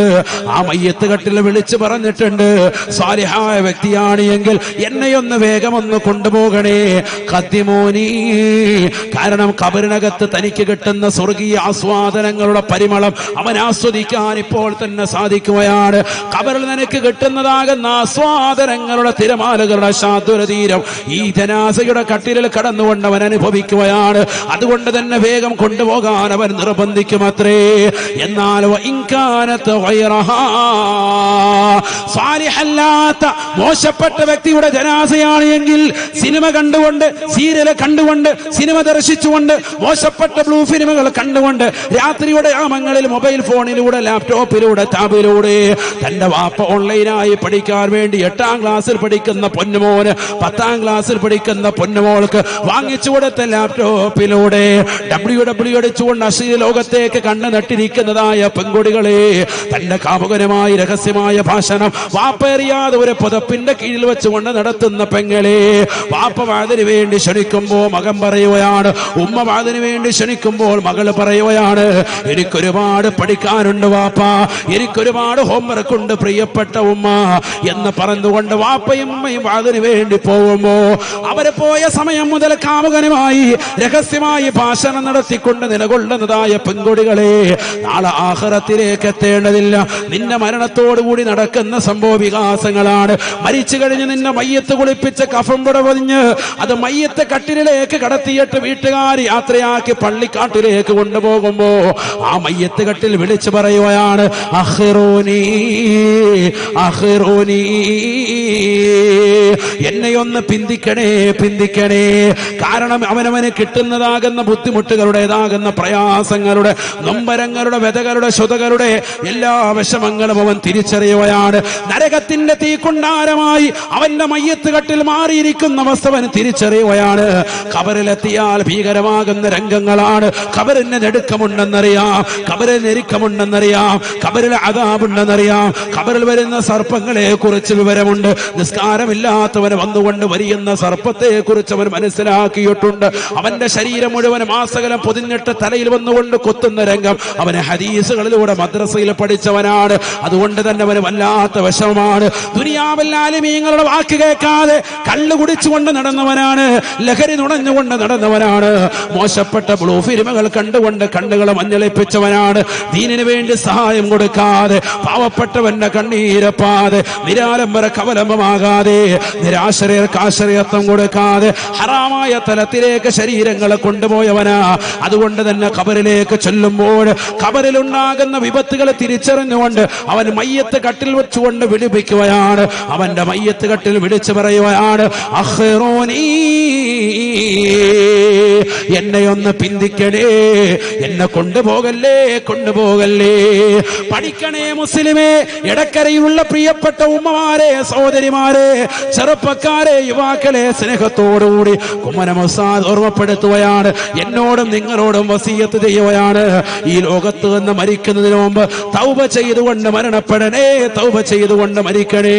ആ മയ്യത്ത് കെട്ടിൽ വിളിച്ചു പറഞ്ഞിട്ടുണ്ട്, സാലിഹായ വ്യക്തിയാണ് എങ്കിൽ എന്നെയൊന്ന് വേഗമൊന്ന് കൊണ്ടുപോകണേ, ഖദ്ദിമൂനി. കാരണം ഖബറിനകത്ത് തനിക്ക് കിട്ടുന്ന സ്വർഗീയ ആസ്വാദനങ്ങളുടെ പരിമളം അവൻ ആസ്വദിക്കാൻ ഇപ്പോൾ തന്നെ സാധിക്കുകയാണ്. ഖബറിൽ നിനക്ക് കിട്ടുന്നതാകുന്ന ആസ്വാദനങ്ങളുടെ തിരമാലകളുടെ ശാദ്വരതീരം ഈ ജനാസയുടെ കട്ടിലിൽ കടന്നുകൊണ്ട് അവൻ അനുഭവിക്കുകയാണ്. അതുകൊണ്ട് തന്നെ വേഗം കൊണ്ടുപോകാൻ അവൻ നിർബന്ധിക്കുമത്രേ. എന്നാൽ സാലിഹല്ലാത്ത മോശപ്പെട്ട വ്യക്തിയുടെ ജനാസയാണ് എങ്കിൽ സിനിമ കണ്ടുകൊണ്ട്, സീരിയൽ കണ്ടുകൊണ്ട്, സിനിമ ദർശിച്ചുകൊണ്ട്, മോശപ്പെട്ട ബ്ലൂ ഫിലിമുകൾ കണ്ടുകൊണ്ട്, രാത്രിയുടെ യാമങ്ങളിൽ മൊബൈൽ ഫോണിലൂടെ, ലാപ്ടോപ്പിലൂടെ, ടാബിലൂടെ തന്റെ വാപ്പ ഓൺലൈനായി പഠിക്കാൻ വേണ്ടി 8ാം ക്ലാസ്സിൽ പഠിക്കുന്ന പൊന്നുമോന്, 10ാം ക്ലാസ്സിൽ പഠിക്കുന്ന പൊന്നുമോൾക്ക് വാങ്ങിച്ചു കൊടുത്ത ലാപ്ടോപ്പിലൂടെ ഡബ്ല്യു അടിച്ചുകൊണ്ട് അശ്ലീല ലോകത്തേക്ക് കണ്ണു നട്ടിരിക്കുന്നതായ പെൺകുടികളെ, തന്റെ കാമുകനുമായി രഹസ്യമായ ഭാഷണം വാപ്പേറിയാതെ ഒരു പുതപ്പിന്റെ കീഴിൽ വെച്ചുകൊണ്ട് നടത്തുന്ന പെങ്ങളെ, വാപ്പ വാതിന് വേണ്ടി ക്ഷണിക്കുമ്പോൾ മകൻ പറയുകയാണ്, ഉമ്മ വാതിന് വേണ്ടി ക്ഷണിക്കുമ്പോൾ മകള് പറയുകയാണ്, എനിക്കൊരുപാട് പഠിക്കാനുണ്ട് വാപ്പ, എനിക്കൊരുപാട് ഹോംവർക്ക് ഉണ്ട് പ്രിയപ്പെട്ട ഉമ്മ എന്ന് പറഞ്ഞുകൊണ്ട് വാപ്പയും ഉമ്മയും വാതിന് വേണ്ടി പോകുമ്പോ അവര് പോയ സമയം മുതൽ കാമുകനുമായി രഹസ്യമായി ഭാഷണം നടത്തിക്കൊണ്ട് നിലകൊള്ളുന്നതായ പെൺകുടികളെ, നാളെ ആഖിറത്തിലേക്ക് എത്തേണ്ടതില്ല. നിന്റെ മരണത്തോടുകൂടി നടക്കുന്ന സംഭവ വികാസങ്ങളാണ്. മരിച്ചു കഴിഞ്ഞ് നിന്നെ മയ്യത്ത് കുളിപ്പിച്ച് കഫൻ പുട പൊതിഞ്ഞ് അത് മയ്യത്ത് കട്ടിലേക്ക് കടത്തിയിട്ട് വീട്ടുകാർ യാത്രയാക്കി പള്ളിക്കാട്ടിലേക്ക് കൊണ്ടുപോകുമ്പോ ആ മയ്യത്ത് കട്ടിൽ വിളിച്ചു പറയുകയാണ്, അഖിറൂനി, എന്നെയൊന്ന് പിന്തിക്കണേ. കാരണം അവനവന് കിട്ടുന്നതാകുന്ന ബുദ്ധിമുട്ടുകളുടേതാകുന്ന പ്രയാസങ്ങളുടെ, നൊമ്പരങ്ങളുടെ, വ്യതകളുടെ, ശ്രുതകളുടെ എല്ലാ വിഷമങ്ങളും അവൻ തിരിച്ചറിയുകയാണ്. നരകത്തിന്റെ തീക്കുണ്ടാരമായി അവന്റെ മയ്യത്ത് കട്ടിൽ മാറിയിരിക്കുന്ന അവസ്ഥ അവൻ തിരിച്ചറിയുകയാണ്. ഖബറിലെത്തിയാൽ ഭീകരമാകുന്ന രംഗങ്ങളാണ്. ഖബറിന് നെടുക്കമുണ്ടെന്നറിയാം, ഖബറിന് ഞെരുക്കമുണ്ടെന്നറിയാം, ഖബറിൽ അദാബുണ്ടെന്നറിയാം, ഖബറിൽ വരുന്ന സർപ്പങ്ങളെ കുറിച്ച് വിവരമുണ്ട്. നിസ്കാരമില്ലാത്തവന് വന്നുകൊണ്ട് വരിയുന്ന സർപ്പത്തെ കുറിച്ച് അവൻ മനസ്സിലാക്കിയിട്ടുണ്ട്. അവന്റെ ശരീരം മുഴുവൻ മാസകലം പൊതിഞ്ഞിട്ട് തലയിൽ വന്നുകൊണ്ട് കൊത്തുന്ന രംഗം അവന് ഹദീസുകളിലൂടെ മദ്രസയിൽ പഠിച്ചവനാണ്. അതുകൊണ്ട് തന്നെ അവന് വല്ലാത്ത വിഷമമാണ്. ദുനിയാവിൽ ആലിമീങ്ങളുടെ വാക്ക് കേൾക്കാതെ കള്ളു കുടിച്ചുകൊണ്ട് നടന്നവനാണ്, ലഹരി നുണഞ്ഞുകൊണ്ട് നടന്നവനാണ്, മോശപ്പെട്ട ബ്ലൂ ഫിലിമുകൾ കണ്ടുകൊണ്ട് കണ്ണുകളെ മഞ്ഞളിപ്പിച്ചവനാണ്, ദീനിനു വേണ്ടി സഹായം കൊടുക്കാതെ, പാവപ്പെട്ടവന്റെ കണ്ണീരപ്പാതെ, നിരാലംബര കവലംബമാകാതെ, നിരാശ്രയർക്ക് ആശ്രയത്വം കൊടുക്കാതെ ഹറാമായ തലത്തിലേക്ക് ശരീരങ്ങളെ കൊണ്ടുപോയവനാ. അതുകൊണ്ട് തന്നെ ഖബറിലേക്ക് ചൊല്ലുമ്പോൾ ഖബറിലുണ്ടാകുന്ന വിപത്തുകളെ തിരിച്ചറിഞ്ഞുകൊണ്ട് അവൻ മയ്യത്ത് കട്ടിൽ വെച്ചുകൊണ്ട് വിളിപ്പിക്കുകയാണ്. അവന്റെ മയ്യത്ത് കട്ടിൽ വിളിച്ചു പറയുകയാണ്, അഖിറൂനി, എന്നെ ഒന്ന് പിന്തിക്കണേ, എന്നെ കൊണ്ടുപോകല്ലേ, കൊണ്ടുപോകല്ലേ. പഠിക്കണേ മുസ്ലിമേ. ഇടക്കരയിലുള്ള പ്രിയപ്പെട്ട ഉമ്മമാരെ, സഹോദരിമാരെ, ചെറുപ്പക്കാരെ, യുവാക്കളെ സ്നേഹത്തോടുകൂടി കുമ്മനം ഉസ്താദ് ഓർമ്മപ്പെടുത്തുകയാണ്, എന്നോടും നിങ്ങളോടും വസിയത്ത് ചെയ്യുകയാണ്. ഈ ലോകത്ത് നിന്ന് മരിക്കുന്നതിന് മുമ്പ് തൗബ ചെയ്തുകൊണ്ട് മരണപ്പെടണേ, തൗബ ചെയ്തുകൊണ്ട് മരിക്കണേ.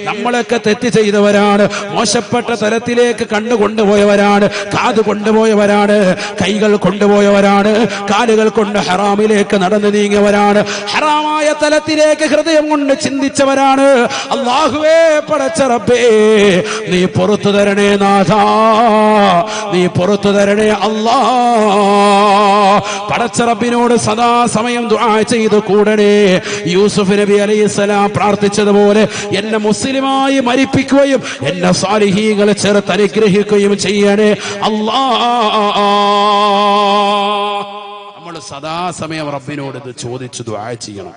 നമ്മളൊക്കെ തെറ്റ് ചെയ്തവരാണ്, മോശപ്പെട്ട തലത്തിലേക്ക് കണ്ണു കൊണ്ടുപോയവരാണ്, കാത് കൊണ്ടുപോയവരാണ്, കൈകൾ കൊണ്ടുപോയവരാണ്, കാലുകൾ കൊണ്ട് ഹറാമിലേക്ക് നടന്നു നീങ്ങിയവരാണ്, ഹറാമായ തലത്തിലേക്ക് ഹൃദയം കൊണ്ട് ചിന്തിച്ചവരാണ്. അല്ലാഹുവേ, പടച്ച റബ്ബേ, നീ പുറത്തു തരണേ നാഥാ, നീ പുറത്തു തരണേ അല്ലാ. പടച്ച റബ്ബിനോട് സദാ സമയം ദുആ ചെയ്തു കൂടണേ. യൂസുഫ് നബി അലൈഹിസ്സലാം പ്രാർത്ഥിച്ചതുപോലെ എന്നെ മുസ്ലിമായി മരിപ്പിക്കുകയും എന്നെ സാലിഹീങ്ങളെ ചേർത്ത് അനുഗ്രഹിക്കുകയും ചെയ്യണേ അല്ലാ. നമ്മൾ സദാസമയം റബ്ബിനോട് ഇത് ചോദിച്ചു ദുആ ചെയ്യണം.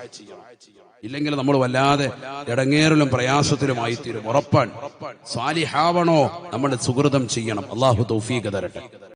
ഇല്ലെങ്കിൽ നമ്മൾ വല്ലാതെ ഇടങ്ങേറിലും പ്രയാസത്തിലുമായി തീരും. ഉറപ്പാണ്. സാലിഹാവണോ നമ്മൾ സുകൃതം ചെയ്യണം. അല്ലാഹു തൗഫീഖ് തരട്ടെ.